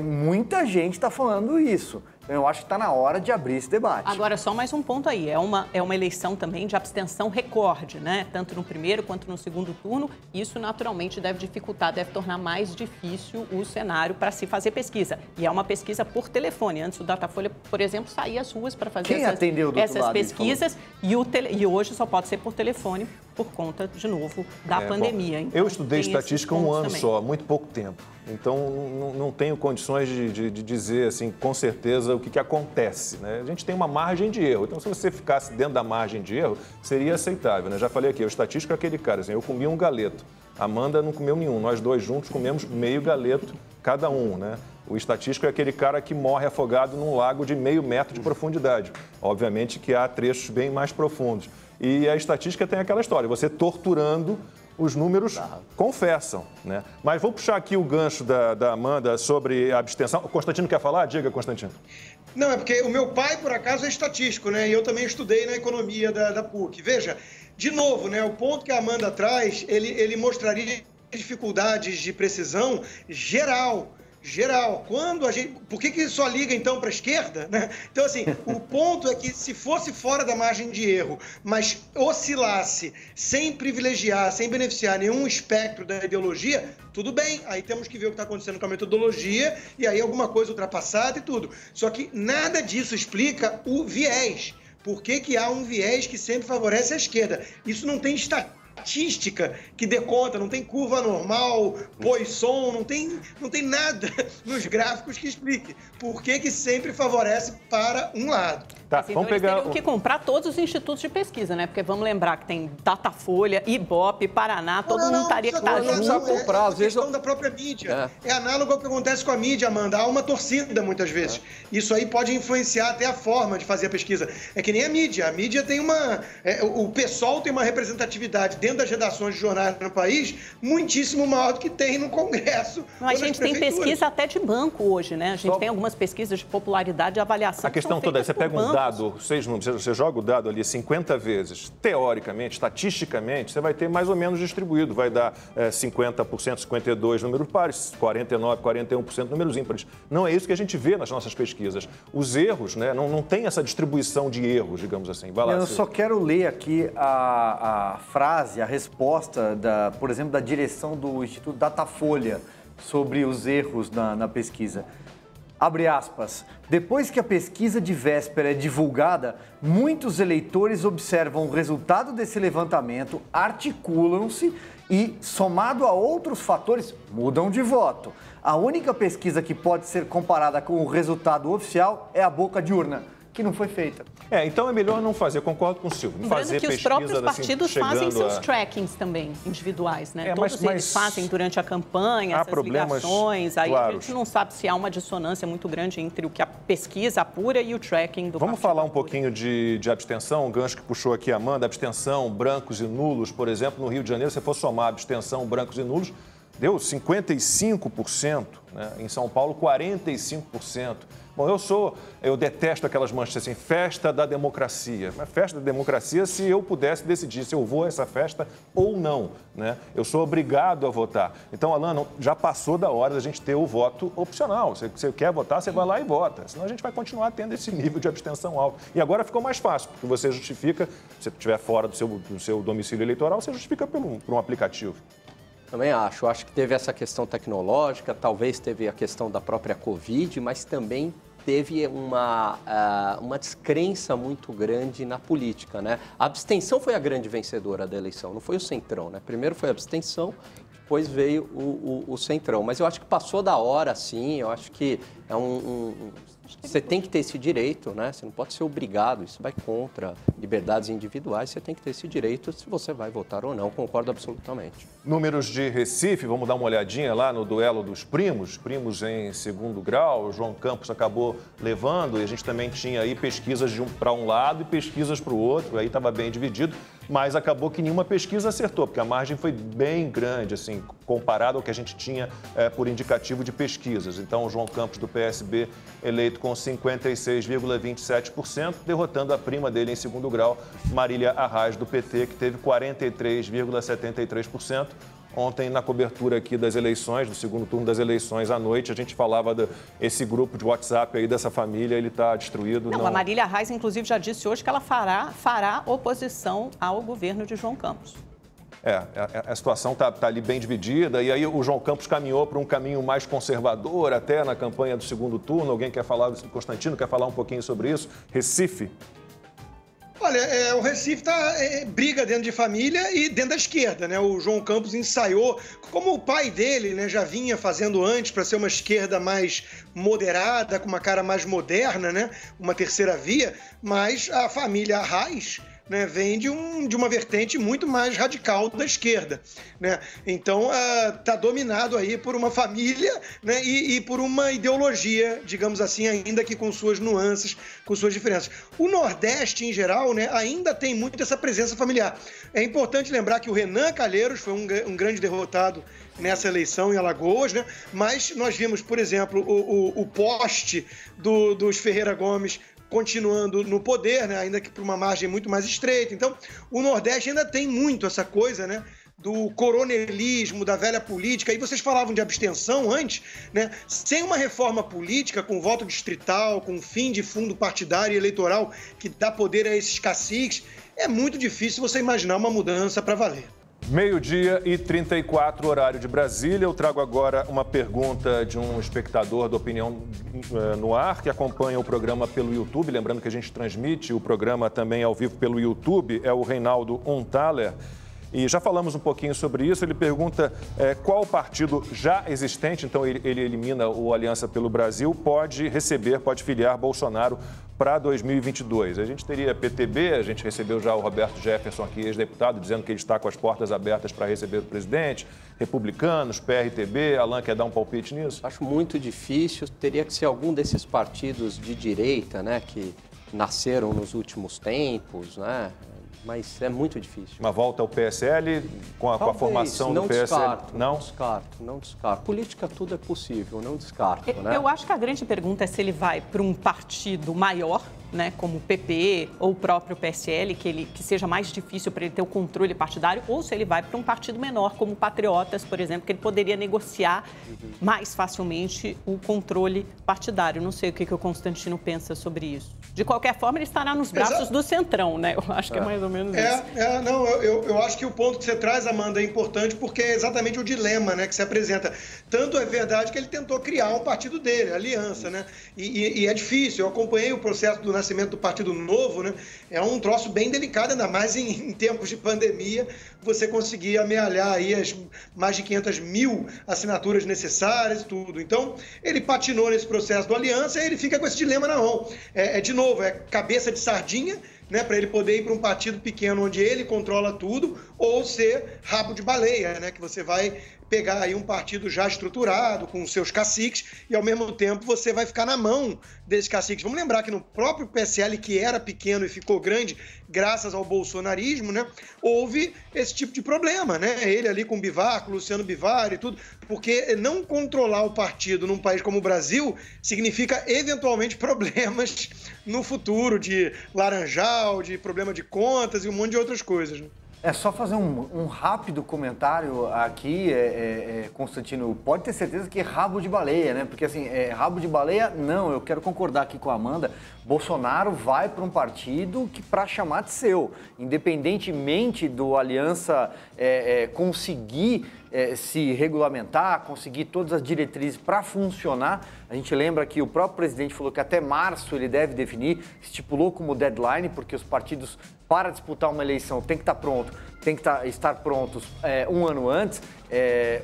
Muita gente está falando isso. Então, eu acho que está na hora de abrir esse debate. Agora, só mais um ponto aí. É uma eleição também de abstenção recorde, né? Tanto no primeiro quanto no segundo turno. Isso, naturalmente, deve dificultar, deve tornar mais difícil o cenário para se fazer pesquisa. E é uma pesquisa por telefone. Antes, o Datafolha, por exemplo, saía às ruas para fazer essas pesquisas. E hoje só pode ser por telefone por conta, de novo, da pandemia. Então, eu estudei estatística um ano só, muito pouco tempo. Então, não tenho condições de dizer, assim, com certeza o que acontece, né? A gente tem uma margem de erro. Então, se você ficasse dentro da margem de erro, seria aceitável, né? Já falei aqui, o estatístico é aquele cara, assim, eu comi um galeto. A Amanda não comeu nenhum. Nós dois juntos comemos meio galeto cada um, né? O estatístico é aquele cara que morre afogado num lago de meio metro de profundidade. Obviamente que há trechos bem mais profundos. E a estatística tem aquela história, você torturando, os números confessam, né? Mas vou puxar aqui o gancho da Amanda sobre a abstenção. O Constantino quer falar? Diga, Constantino. Não, é porque o meu pai, por acaso, é estatístico, né? E eu também estudei na economia da PUC. Veja, de novo, né? O ponto que a Amanda traz, ele mostraria dificuldades de precisão geral geral. Por que só liga, então, para a esquerda? Né? Então, assim, o ponto é que se fosse fora da margem de erro, mas oscilasse sem privilegiar, sem beneficiar nenhum espectro da ideologia, tudo bem. Aí temos que ver o que está acontecendo com a metodologia e aí alguma coisa ultrapassada e tudo. Só que nada disso explica o viés. Por que há um viés que sempre favorece a esquerda? Isso não tem estatística que dê conta, não tem curva normal, Poisson, não tem nada nos gráficos que explique por que sempre favorece para um lado. Tá, então vamos pegar... Eles teriam que comprar todos os institutos de pesquisa, né? Porque vamos lembrar que tem Datafolha, Ibope, Paraná, todo mundo estaria que estar junto. Não comprar, às vezes... É a questão da própria mídia. É análogo ao que acontece com a mídia, Amanda. Há uma torcida, muitas vezes. Isso aí pode influenciar até a forma de fazer a pesquisa. É que nem a mídia. A mídia tem o PSOL tem uma representatividade dentro das redações de jornais no país muitíssimo maior do que tem no Congresso. Mas a gente tem pesquisa até de banco hoje, né? A gente tem algumas pesquisas de popularidade e avaliação. A questão toda é, você pega um dado, 6 números, você joga o dado ali 50 vezes, teoricamente, estatisticamente, você vai ter mais ou menos distribuído. Vai dar 50%, 52% números pares, 49%, 41% números ímpares. Não é isso que a gente vê nas nossas pesquisas. Os erros, né, não tem essa distribuição de erros, digamos assim. Vai lá, eu só quero ler aqui a frase, a resposta, por exemplo, da direção do Instituto Datafolha sobre os erros na pesquisa. Abre aspas. Depois que a pesquisa de véspera é divulgada, muitos eleitores observam o resultado desse levantamento, articulam-se e, somado a outros fatores, mudam de voto. A única pesquisa que pode ser comparada com o resultado oficial é a boca de urna, que não foi feita. Então é melhor não fazer, concordo com o Silvio. Lembrando que os próprios partidos fazem seus trackings também, individuais, né? Todos eles fazem durante a campanha, essas ligações. Aí a gente não sabe se há uma dissonância muito grande entre o que a pesquisa apura e o tracking do Vamos falar um pouquinho de abstenção, um gancho que puxou aqui a Amanda, abstenção, brancos e nulos, por exemplo, no Rio de Janeiro, se você for somar abstenção, brancos e nulos, deu 55%, né? Em São Paulo, 45%. Bom, eu detesto aquelas manchas assim, festa da democracia. Mas festa da democracia se eu pudesse decidir se eu vou a essa festa ou não, né? Eu sou obrigado a votar. Então, Alan, já passou da hora da gente ter o voto opcional. Se você quer votar, você vai lá e vota. Senão a gente vai continuar tendo esse nível de abstenção alto. E agora ficou mais fácil, porque você justifica, se você estiver fora do seu domicílio eleitoral, você justifica por um aplicativo. Também acho que teve essa questão tecnológica, talvez teve a questão da própria Covid, mas também teve uma descrença muito grande na política, né? A abstenção foi a grande vencedora da eleição, não foi o Centrão, né? Primeiro foi a abstenção, depois veio o Centrão. Mas eu acho que passou da hora, sim, eu acho que você tem que ter esse direito, né? Você não pode ser obrigado, isso vai contra liberdades individuais, você tem que ter esse direito se você vai votar ou não, concordo absolutamente. Números de Recife, vamos dar uma olhadinha lá no duelo dos primos em segundo grau, o João Campos acabou levando e a gente também tinha aí pesquisas para um lado e pesquisas para o outro, aí estava bem dividido, mas acabou que nenhuma pesquisa acertou, porque a margem foi bem grande, assim, comparado ao que a gente tinha por indicativo de pesquisas. Então, o João Campos do PSB eleito com 56,27%, derrotando a prima dele em segundo grau, Marília Arraes do PT, que teve 43,73%. Ontem, na cobertura aqui das eleições, do segundo turno das eleições à noite, a gente falava desse grupo de WhatsApp aí dessa família, ele está destruído. Não, a Marília Arraes, inclusive, já disse hoje que ela fará oposição ao governo de João Campos. A situação está ali bem dividida, e aí o João Campos caminhou para um caminho mais conservador, até na campanha do segundo turno. Alguém quer falar, Constantino, quer falar um pouquinho sobre isso? Recife? Olha, o Recife briga dentro de família e dentro da esquerda, né? O João Campos ensaiou, como o pai dele, né, já vinha fazendo antes para ser uma esquerda mais moderada, com uma cara mais moderna, né? Uma terceira via, mas a família Arraes, né, vem de uma vertente muito mais radical da esquerda, né? Então, está dominado aí por uma família, né, e por uma ideologia, digamos assim, ainda que com suas nuances, com suas diferenças. O Nordeste, em geral, né, ainda tem muito essa presença familiar. É importante lembrar que o Renan Calheiros foi um grande derrotado nessa eleição em Alagoas, né? Mas nós vimos, por exemplo, o poste dos Ferreira Gomes continuando no poder, né? Ainda que por uma margem muito mais estreita. Então, o Nordeste ainda tem muito essa coisa, né, do coronelismo, da velha política, e vocês falavam de abstenção antes, né? Sem uma reforma política, com voto distrital, com fim de fundo partidário e eleitoral que dá poder a esses caciques, é muito difícil você imaginar uma mudança para valer. 12h34, horário de Brasília. Eu trago agora uma pergunta de um espectador do Opinião no Ar, que acompanha o programa pelo YouTube. Lembrando que a gente transmite o programa também ao vivo pelo YouTube. É o Reinaldo Unthaler. E já falamos um pouquinho sobre isso. Ele pergunta qual partido já existente, então ele elimina o Aliança pelo Brasil, pode filiar Bolsonaro para 2022. A gente teria PTB, a gente recebeu já o Roberto Jefferson aqui, ex-deputado, dizendo que ele está com as portas abertas para receber o presidente. Republicanos, PRTB, Alan quer dar um palpite nisso? Acho muito difícil, teria que ser algum desses partidos de direita, né, que nasceram nos últimos tempos, né? Mas é muito difícil. Uma volta ao PSL com a formação do PSL? Não descarto. Política tudo é possível, não descarto. Né? Eu acho que a grande pergunta é se ele vai para um partido maior, né, como o PP ou o próprio PSL, que seja mais difícil para ele ter o controle partidário, ou se ele vai para um partido menor, como o Patriotas, por exemplo, que ele poderia negociar mais facilmente o controle partidário. Não sei o que o Constantino pensa sobre isso. De qualquer forma, ele estará nos braços do Centrão, né? Eu acho que é mais ou menos isso. Eu acho que o ponto que você traz, Amanda, é importante porque é exatamente o dilema, né, que se apresenta. Tanto é verdade que ele tentou criar um partido dele, a Aliança, né? E é difícil. Eu acompanhei o processo do nascimento do Partido Novo, né? É um troço bem delicado, ainda mais em tempos de pandemia, você conseguir amealhar aí as mais de 500 mil assinaturas necessárias e tudo. Então, ele patinou nesse processo do Aliança e ele fica com esse dilema na mão. De novo, é cabeça de sardinha, né, para ele poder ir para um partido pequeno onde ele controla tudo, ou ser rabo de baleia, né, que você vai pegar aí um partido já estruturado, com seus caciques, e ao mesmo tempo você vai ficar na mão desses caciques. Vamos lembrar que no próprio PSL, que era pequeno e ficou grande graças ao bolsonarismo, né, houve esse tipo de problema, né? Ele ali com o Bivar, com o Luciano Bivar e tudo, porque não controlar o partido num país como o Brasil significa eventualmente problemas no futuro de laranjal, de problema de contas e um monte de outras coisas, né? É só fazer um rápido comentário aqui, Constantino. Pode ter certeza que é rabo de baleia, né? Porque assim, rabo de baleia, não, eu quero concordar aqui com a Amanda. Bolsonaro vai para um partido que para chamar de seu, independentemente do Aliança conseguir se regulamentar, conseguir todas as diretrizes para funcionar. A gente lembra que o próprio presidente falou que até março ele deve definir, estipulou como deadline, porque os partidos, para disputar uma eleição, tem que estar pronto, tem que estar prontos um ano antes.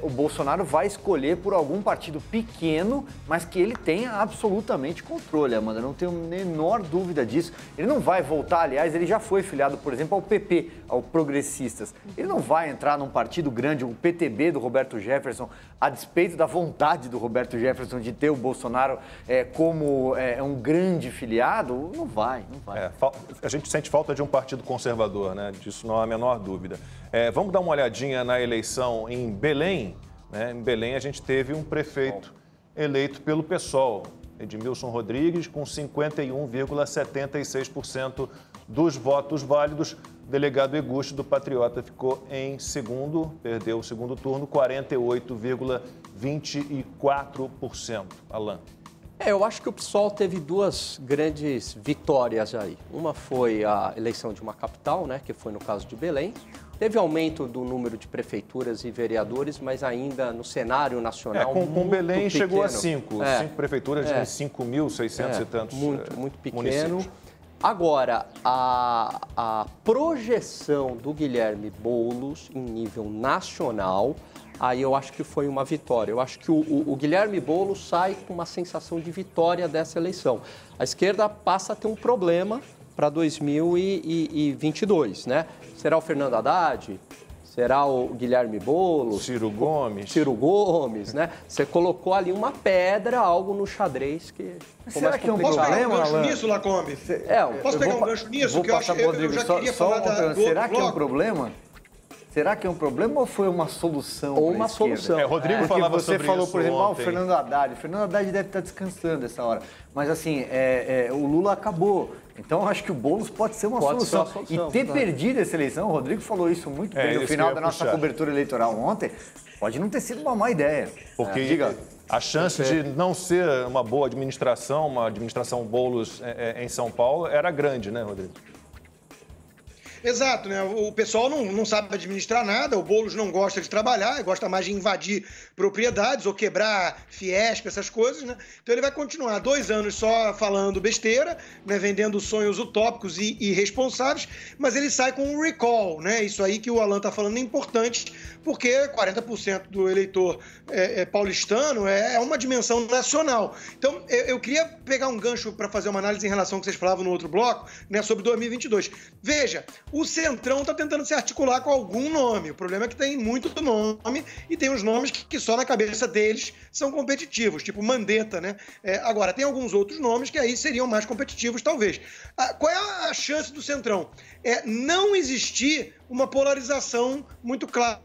O Bolsonaro vai escolher por algum partido pequeno, mas que ele tenha absolutamente controle, Amanda, não tenho a menor dúvida disso. Ele não vai voltar, aliás, ele já foi filiado, por exemplo, ao PP, ao Progressistas. Ele não vai entrar num partido grande, o PTB do Roberto Jefferson, a despeito da vontade do Roberto Jefferson de ter o Bolsonaro como um grande filiado, não vai. A gente sente falta de um partido conservador, né? Disso não há a menor dúvida. Vamos dar uma olhadinha na eleição em Belém. Né? Em Belém a gente teve um prefeito eleito pelo PSOL, Edmilson Rodrigues, com 51,76% dos votos válidos. O delegado Egusto do Patriota ficou em segundo, perdeu o segundo turno, 48,24%. Alan. Eu acho que o PSOL teve duas grandes vitórias aí. Uma foi a eleição de uma capital, né, que foi no caso de Belém. Teve aumento do número de prefeituras e vereadores, mas ainda no cenário nacional com Belém pequeno. Chegou a 5 prefeituras de 5.600 e tantos muito pequeno. Municípios. Agora, a projeção do Guilherme Boulos em nível nacional, aí eu acho que foi uma vitória. Eu acho que o Guilherme Boulos sai com uma sensação de vitória dessa eleição. A esquerda passa a ter um problema para 2022, né? Será o Fernando Haddad? Será o Guilherme Boulos? Ciro Gomes, né? Você colocou ali uma pedra, algo no xadrez que... Será que é um problema, problema, Alan? Posso pegar um gancho nisso, Lacombe? Posso pegar um gancho nisso? Que eu já queria falar será que é um problema? Será que é um problema ou foi uma solução? Ou uma solução. Rodrigo falava sobre isso. Você falou, por exemplo, ontem. O Fernando Haddad. O Fernando Haddad deve estar descansando essa hora. Mas assim, o Lula acabou. Então, eu acho que o Boulos pode ser uma solução. E ter perdido essa eleição, o Rodrigo falou isso muito bem no final da nossa cobertura eleitoral ontem, pode não ter sido uma má ideia. Porque a chance de não ser uma boa administração, uma administração Boulos em São Paulo, era grande, né, Rodrigo? Exato, né? O pessoal não sabe administrar nada, o Boulos não gosta de trabalhar, gosta mais de invadir propriedades ou quebrar Fiesp, essas coisas, né? Então ele vai continuar 2 anos só falando besteira, né? Vendendo sonhos utópicos e irresponsáveis, mas ele sai com um recall, né? Isso aí que o Alan está falando é importante, porque 40% do eleitor paulistano é uma dimensão nacional. Então, eu queria pegar um gancho para fazer uma análise em relação ao que vocês falavam no outro bloco, né, sobre 2022. Veja, o Centrão está tentando se articular com algum nome. O problema é que tem muito nome e tem uns nomes que só na cabeça deles são competitivos, tipo Mandetta, né? Agora, tem alguns outros nomes que aí seriam mais competitivos, talvez. Qual é a chance do Centrão? Não existir uma polarização muito clara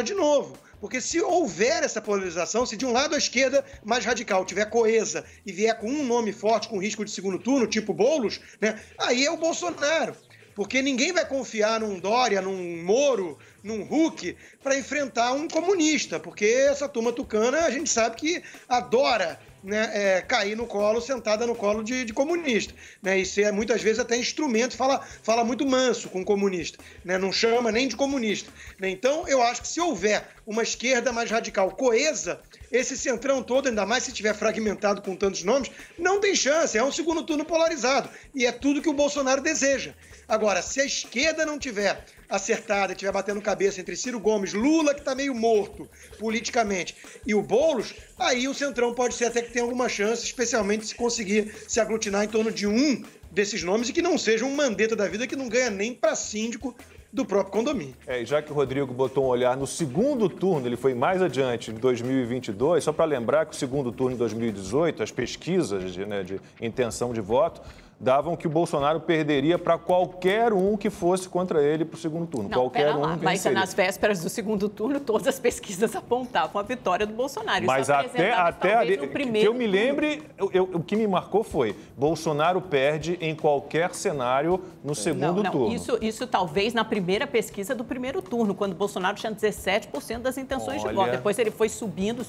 de novo. Porque se houver essa polarização, se de um lado a esquerda mais radical tiver coesa e vier com um nome forte com risco de segundo turno, tipo Boulos, né, aí é o Bolsonaro. Porque ninguém vai confiar num Dória, num Moro, num Huck para enfrentar um comunista. Porque essa turma tucana, a gente sabe que adora, né, cair no colo, sentada no colo de comunista. Né, e ser muitas vezes até instrumento, fala muito manso com comunista. Né, não chama nem de comunista. Né, então, eu acho que se houver uma esquerda mais radical coesa, esse centrão todo, ainda mais se estiver fragmentado com tantos nomes, não tem chance. É um segundo turno polarizado. E é tudo que o Bolsonaro deseja. Agora, se a esquerda não tiver acertada, estiver batendo cabeça entre Ciro Gomes, Lula, que está meio morto politicamente, e o Boulos, aí o Centrão pode ser até que tenha alguma chance, especialmente se conseguir se aglutinar em torno de um desses nomes e que não seja um Mandetta da vida que não ganha nem para síndico do próprio condomínio. E já que o Rodrigo botou um olhar no segundo turno, ele foi mais adiante em 2022, só para lembrar que o segundo turno em 2018, as pesquisas de intenção de voto, davam que o Bolsonaro perderia para qualquer um que fosse contra ele para o segundo turno. Não, qualquer um mas nas vésperas do segundo turno, todas as pesquisas apontavam a vitória do Bolsonaro. Mas até que eu me lembre, o que me marcou foi Bolsonaro perde em qualquer cenário no segundo turno. Isso talvez na primeira pesquisa do primeiro turno, quando o Bolsonaro tinha 17% das intenções de voto. Depois ele foi subindo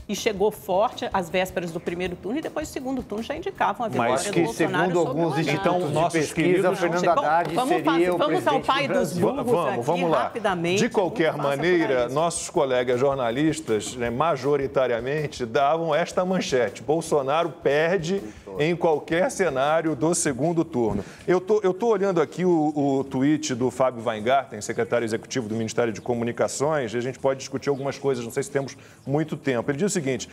e chegou forte às vésperas do primeiro turno e depois do segundo turno já indicavam a vitória do Bolsonaro. Segundo alguns institutos de pesquisa, Fernando Haddad seria o Vamos ao pai dos burros vamos lá. Rapidamente. De qualquer maneira, nossos colegas jornalistas, majoritariamente, davam esta manchete: Bolsonaro perde em qualquer cenário do segundo turno. Eu tô olhando aqui o tweet do Fábio Weingarten, secretário executivo do Ministério de Comunicações, e a gente pode discutir algumas coisas, não sei se temos muito tempo. Ele diz o seguinte: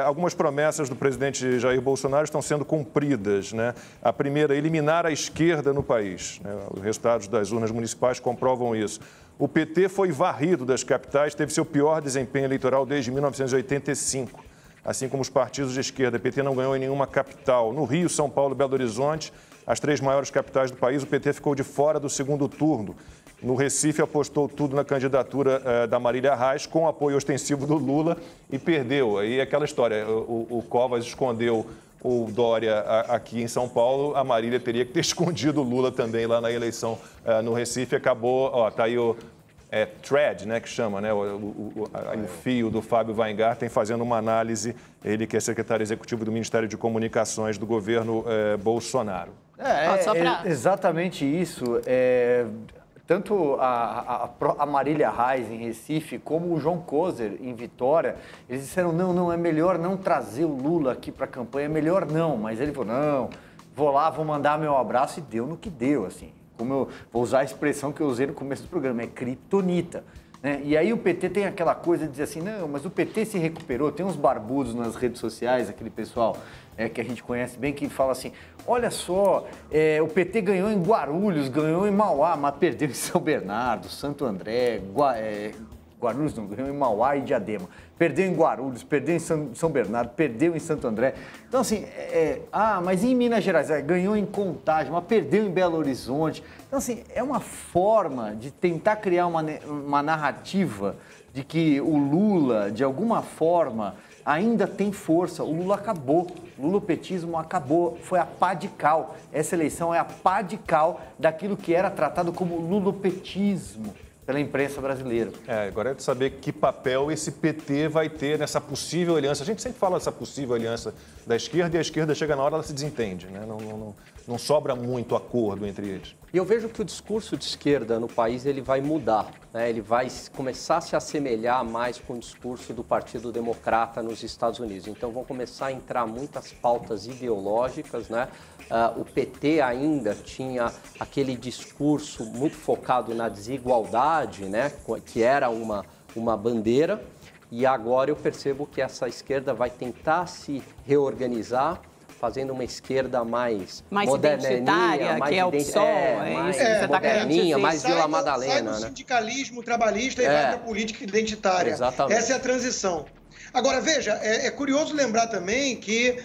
algumas promessas do presidente Jair Bolsonaro estão sendo cumpridas. Né? A primeira, eliminar a esquerda no país. Né? Os resultados das urnas municipais comprovam isso. O PT foi varrido das capitais, teve seu pior desempenho eleitoral desde 1985. Assim como os partidos de esquerda, o PT não ganhou em nenhuma capital. No Rio, São Paulo e Belo Horizonte, as 3 maiores capitais do país, o PT ficou de fora do segundo turno. No Recife, apostou tudo na candidatura da Marília Reis, com apoio ostensivo do Lula, e perdeu. Aí aquela história, o Covas escondeu o Dória aqui em São Paulo, a Marília teria que ter escondido o Lula também lá na eleição no Recife. Acabou, tá aí o thread, né, que chama, né, o fio do Fábio Weingarten fazendo uma análise, ele que é secretário executivo do Ministério de Comunicações do governo Bolsonaro. Exatamente isso. Tanto a Marília Reis em Recife, como o João Coser em Vitória, eles disseram, não, é melhor não trazer o Lula aqui para a campanha, é melhor não. Mas ele falou, não, vou lá, vou mandar meu abraço, e deu no que deu, assim. Como eu vou usar a expressão que eu usei no começo do programa, é criptonita. Né? E aí o PT tem aquela coisa de dizer assim, não, mas o PT se recuperou, tem uns barbudos nas redes sociais, aquele pessoal que a gente conhece bem, que fala assim, olha só, o PT ganhou em Guarulhos, ganhou em Mauá, mas perdeu em São Bernardo, Santo André, Guarulhos não, ganhou em Mauá e Diadema, perdeu em Guarulhos, perdeu em São Bernardo, perdeu em Santo André. Então assim, mas em Minas Gerais, ganhou em Contagem, mas perdeu em Belo Horizonte. Então assim, é uma forma de tentar criar uma narrativa de que o Lula, de alguma forma, ainda tem força. O Lula acabou, o lulopetismo acabou, foi a pá de cal. Essa eleição é a pá de cal daquilo que era tratado como lulopetismo pela imprensa brasileira. Agora é de saber que papel esse PT vai ter nessa possível aliança. A gente sempre fala dessa possível aliança da esquerda e a esquerda chega na hora, ela se desentende, né? Não sobra muito acordo entre eles. E eu vejo que o discurso de esquerda no país ele vai mudar, né? Ele vai começar a se assemelhar mais com o discurso do Partido Democrata nos Estados Unidos. Então vão começar a entrar muitas pautas ideológicas, né? O PT ainda tinha aquele discurso muito focado na desigualdade, né? Que era uma bandeira. E agora eu percebo que essa esquerda vai tentar se reorganizar, fazendo uma esquerda mais identitária, mais que é o PSOL, moderninha, mais Vila Madalena. Sai do sindicalismo trabalhista e vai para a política identitária. Exatamente. Essa é a transição. Agora, veja, é curioso lembrar também que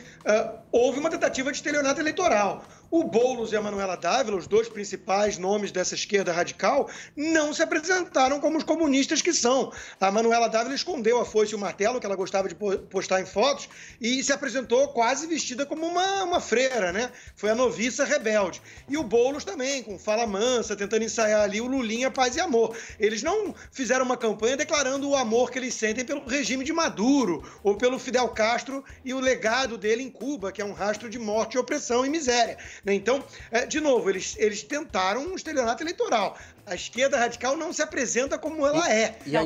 houve uma tentativa de estelionato eleitoral. O Boulos e a Manuela Dávila, os dois principais nomes dessa esquerda radical, não se apresentaram como os comunistas que são. A Manuela Dávila escondeu a foice e o martelo, que ela gostava de postar em fotos, e se apresentou quase vestida como uma freira, né? Foi a noviça rebelde. E o Boulos também, com fala mansa, tentando ensaiar ali o Lulinha, paz e amor. Eles não fizeram uma campanha declarando o amor que eles sentem pelo regime de Maduro, ou pelo Fidel Castro e o legado dele em Cuba, que é um rastro de morte, opressão e miséria. Então, de novo, eles tentaram um estelionato eleitoral. A esquerda radical não se apresenta como ela é. E a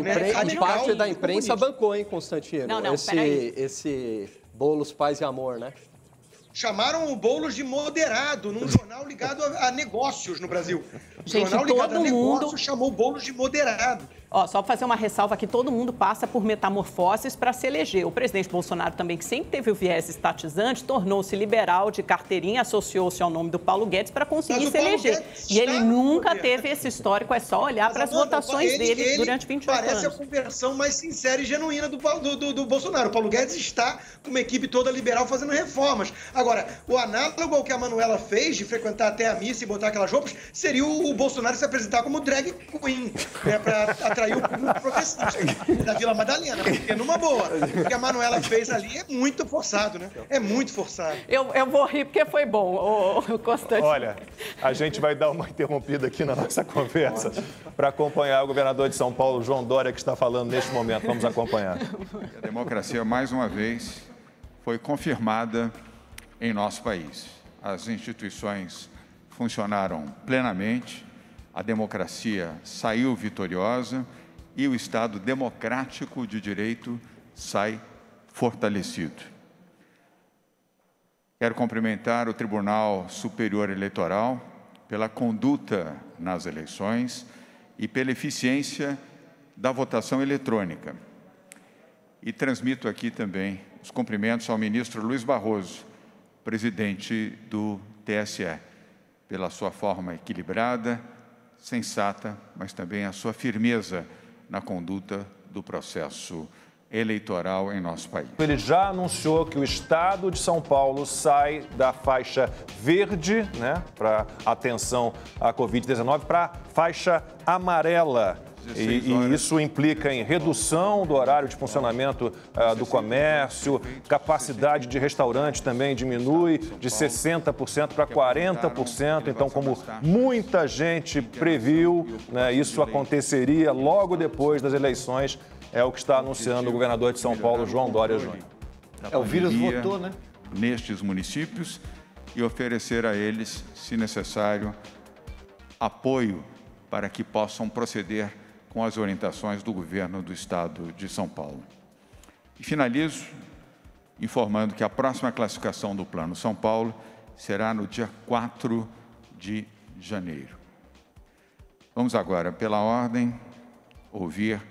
parte da imprensa bancou, hein, Constantino? Esse Boulos, paz e amor, né? Chamaram o Boulos de moderado num jornal ligado a negócios no Brasil. O Gente, jornal ligado a negócios chamou o Boulos de moderado. Só para fazer uma ressalva aqui, todo mundo passa por metamorfoses para se eleger. O presidente Bolsonaro também, que sempre teve o viés estatizante, tornou-se liberal de carteirinha, associou-se ao nome do Paulo Guedes para conseguir se eleger. E ele nunca teve esse histórico, é só olhar para as votações dele durante 28 anos. Parece a conversão mais sincera e genuína do Bolsonaro. O Paulo Guedes está com uma equipe toda liberal fazendo reformas. Agora, o análogo ao que a Manuela fez, de frequentar até a missa e botar aquelas roupas, seria o Bolsonaro se apresentar como drag queen, né, para atrair o público progressista da Vila Madalena, porque numa boa, o que a Manuela fez ali é muito forçado, né? É muito forçado. Eu vou rir porque foi bom, Constantino. Olha, a gente vai dar uma interrompida aqui na nossa conversa para acompanhar o governador de São Paulo, João Dória, que está falando neste momento. Vamos acompanhar. A democracia, mais uma vez, foi confirmada em nosso país. As instituições funcionaram plenamente, a democracia saiu vitoriosa e o Estado democrático de direito sai fortalecido. Quero cumprimentar o Tribunal Superior Eleitoral pela conduta nas eleições e pela eficiência da votação eletrônica. E transmito aqui também os cumprimentos ao ministro Luiz Barroso, presidente do TSE, pela sua forma equilibrada, sensata, mas também a sua firmeza na conduta do processo eleitoral em nosso país. Ele já anunciou que o estado de São Paulo sai da faixa verde, né, para atenção à Covid-19, para a faixa amarela. E isso implica em redução do horário de funcionamento do comércio, capacidade de restaurante também diminui de 60% para 40%. Então, como muita gente previu, né, isso aconteceria logo depois das eleições, é o que está anunciando o governador de São Paulo, João Dória Júnior. O vírus votou, né? Nestes municípios e oferecer a eles, se necessário, apoio para que possam proceder com as orientações do governo do Estado de São Paulo. E finalizo informando que a próxima classificação do Plano São Paulo será no dia 4 de janeiro. Vamos agora, pela ordem, ouvir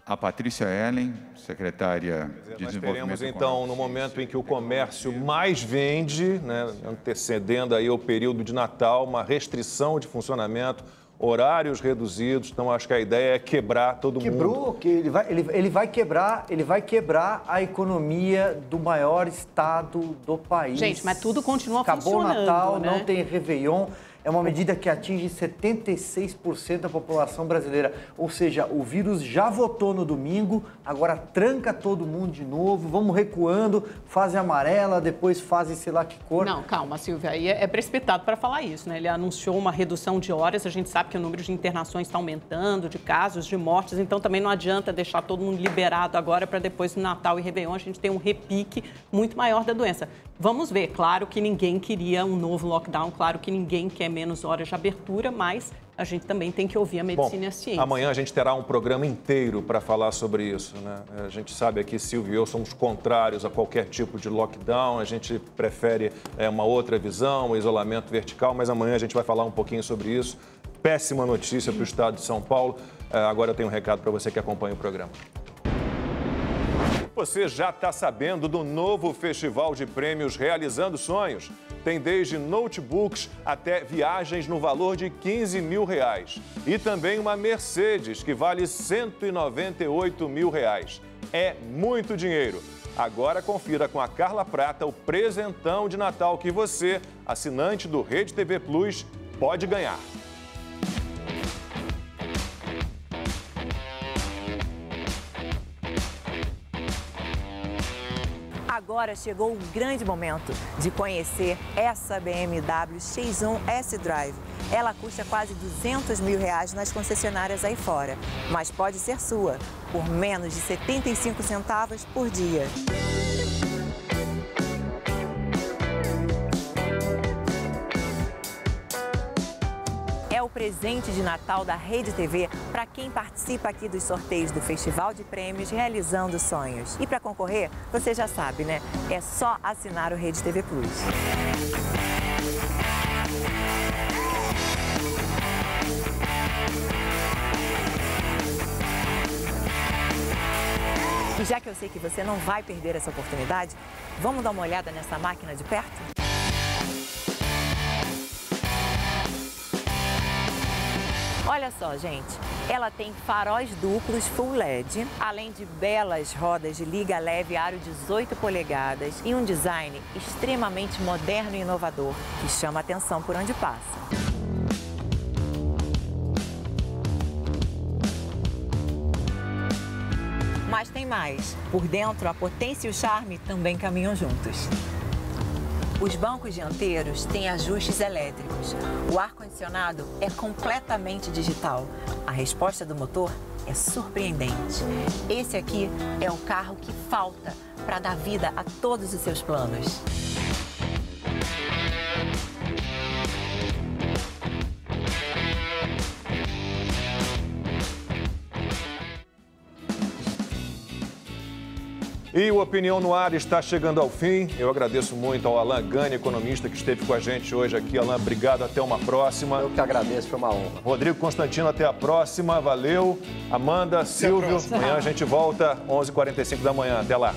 a Patrícia Ellen, secretária de Desenvolvimento Econômico. Nós teremos, então, no momento em que o comércio mais vende, né, antecedendo aí o período de Natal, uma restrição de funcionamento, horários reduzidos. Então, acho que a ideia é quebrar todo mundo. Quebrou, que ele vai quebrar a economia do maior estado do país. Gente, mas tudo continua funcionando. Acabou o Natal, né? Não tem Réveillon. É uma medida que atinge 76% da população brasileira. Ou seja, o vírus já votou no domingo, agora tranca todo mundo de novo, vamos recuando, fase amarela, depois fase sei lá que cor. Não, calma, Silvia, aí é precipitado para falar isso, né? Ele anunciou uma redução de horas, a gente sabe que o número de internações está aumentando, de casos, de mortes, então também não adianta deixar todo mundo liberado agora para depois no Natal e Réveillon a gente ter um repique muito maior da doença. Vamos ver, claro que ninguém queria um novo lockdown, claro que ninguém quer menos horas de abertura, mas a gente também tem que ouvir a medicina e a ciência. Amanhã a gente terá um programa inteiro para falar sobre isso, né? A gente sabe aqui, Silvio e eu somos contrários a qualquer tipo de lockdown, a gente prefere uma outra visão, o isolamento vertical, mas amanhã a gente vai falar um pouquinho sobre isso. Péssima notícia para o estado de São Paulo. Agora eu tenho um recado para você que acompanha o programa. Você já está sabendo do novo Festival de Prêmios Realizando Sonhos? Tem desde notebooks até viagens no valor de R$15 mil. E também uma Mercedes, que vale R$198 mil. É muito dinheiro. Agora confira com a Carla Prata o presentão de Natal que você, assinante do Rede TV Plus, pode ganhar. Agora chegou o grande momento de conhecer essa BMW X1 S-Drive. Ela custa quase R$200 mil nas concessionárias aí fora, mas pode ser sua por menos de 75 centavos por dia. É o presente de Natal da Rede TV para quem participa aqui dos sorteios do Festival de Prêmios Realizando Sonhos. E para concorrer, você já sabe, né? É só assinar o Rede TV Plus. E já que eu sei que você não vai perder essa oportunidade, vamos dar uma olhada nessa máquina de perto? Olha só, gente, ela tem faróis duplos full LED, além de belas rodas de liga leve aro 18 polegadas e um design extremamente moderno e inovador, que chama atenção por onde passa. Mas tem mais. Por dentro, a potência e o charme também caminham juntos. Os bancos dianteiros têm ajustes elétricos. O ar-condicionado é completamente digital. A resposta do motor é surpreendente. Esse aqui é o carro que falta para dar vida a todos os seus planos. E o Opinião no Ar está chegando ao fim. Eu agradeço muito ao Alan Gani, economista, que esteve com a gente hoje aqui. Alan, obrigado. Até uma próxima. Eu que agradeço, foi uma honra. Rodrigo Constantino, até a próxima. Valeu. Amanda, Silvio, amanhã a gente volta, 11h45 da manhã. Até lá.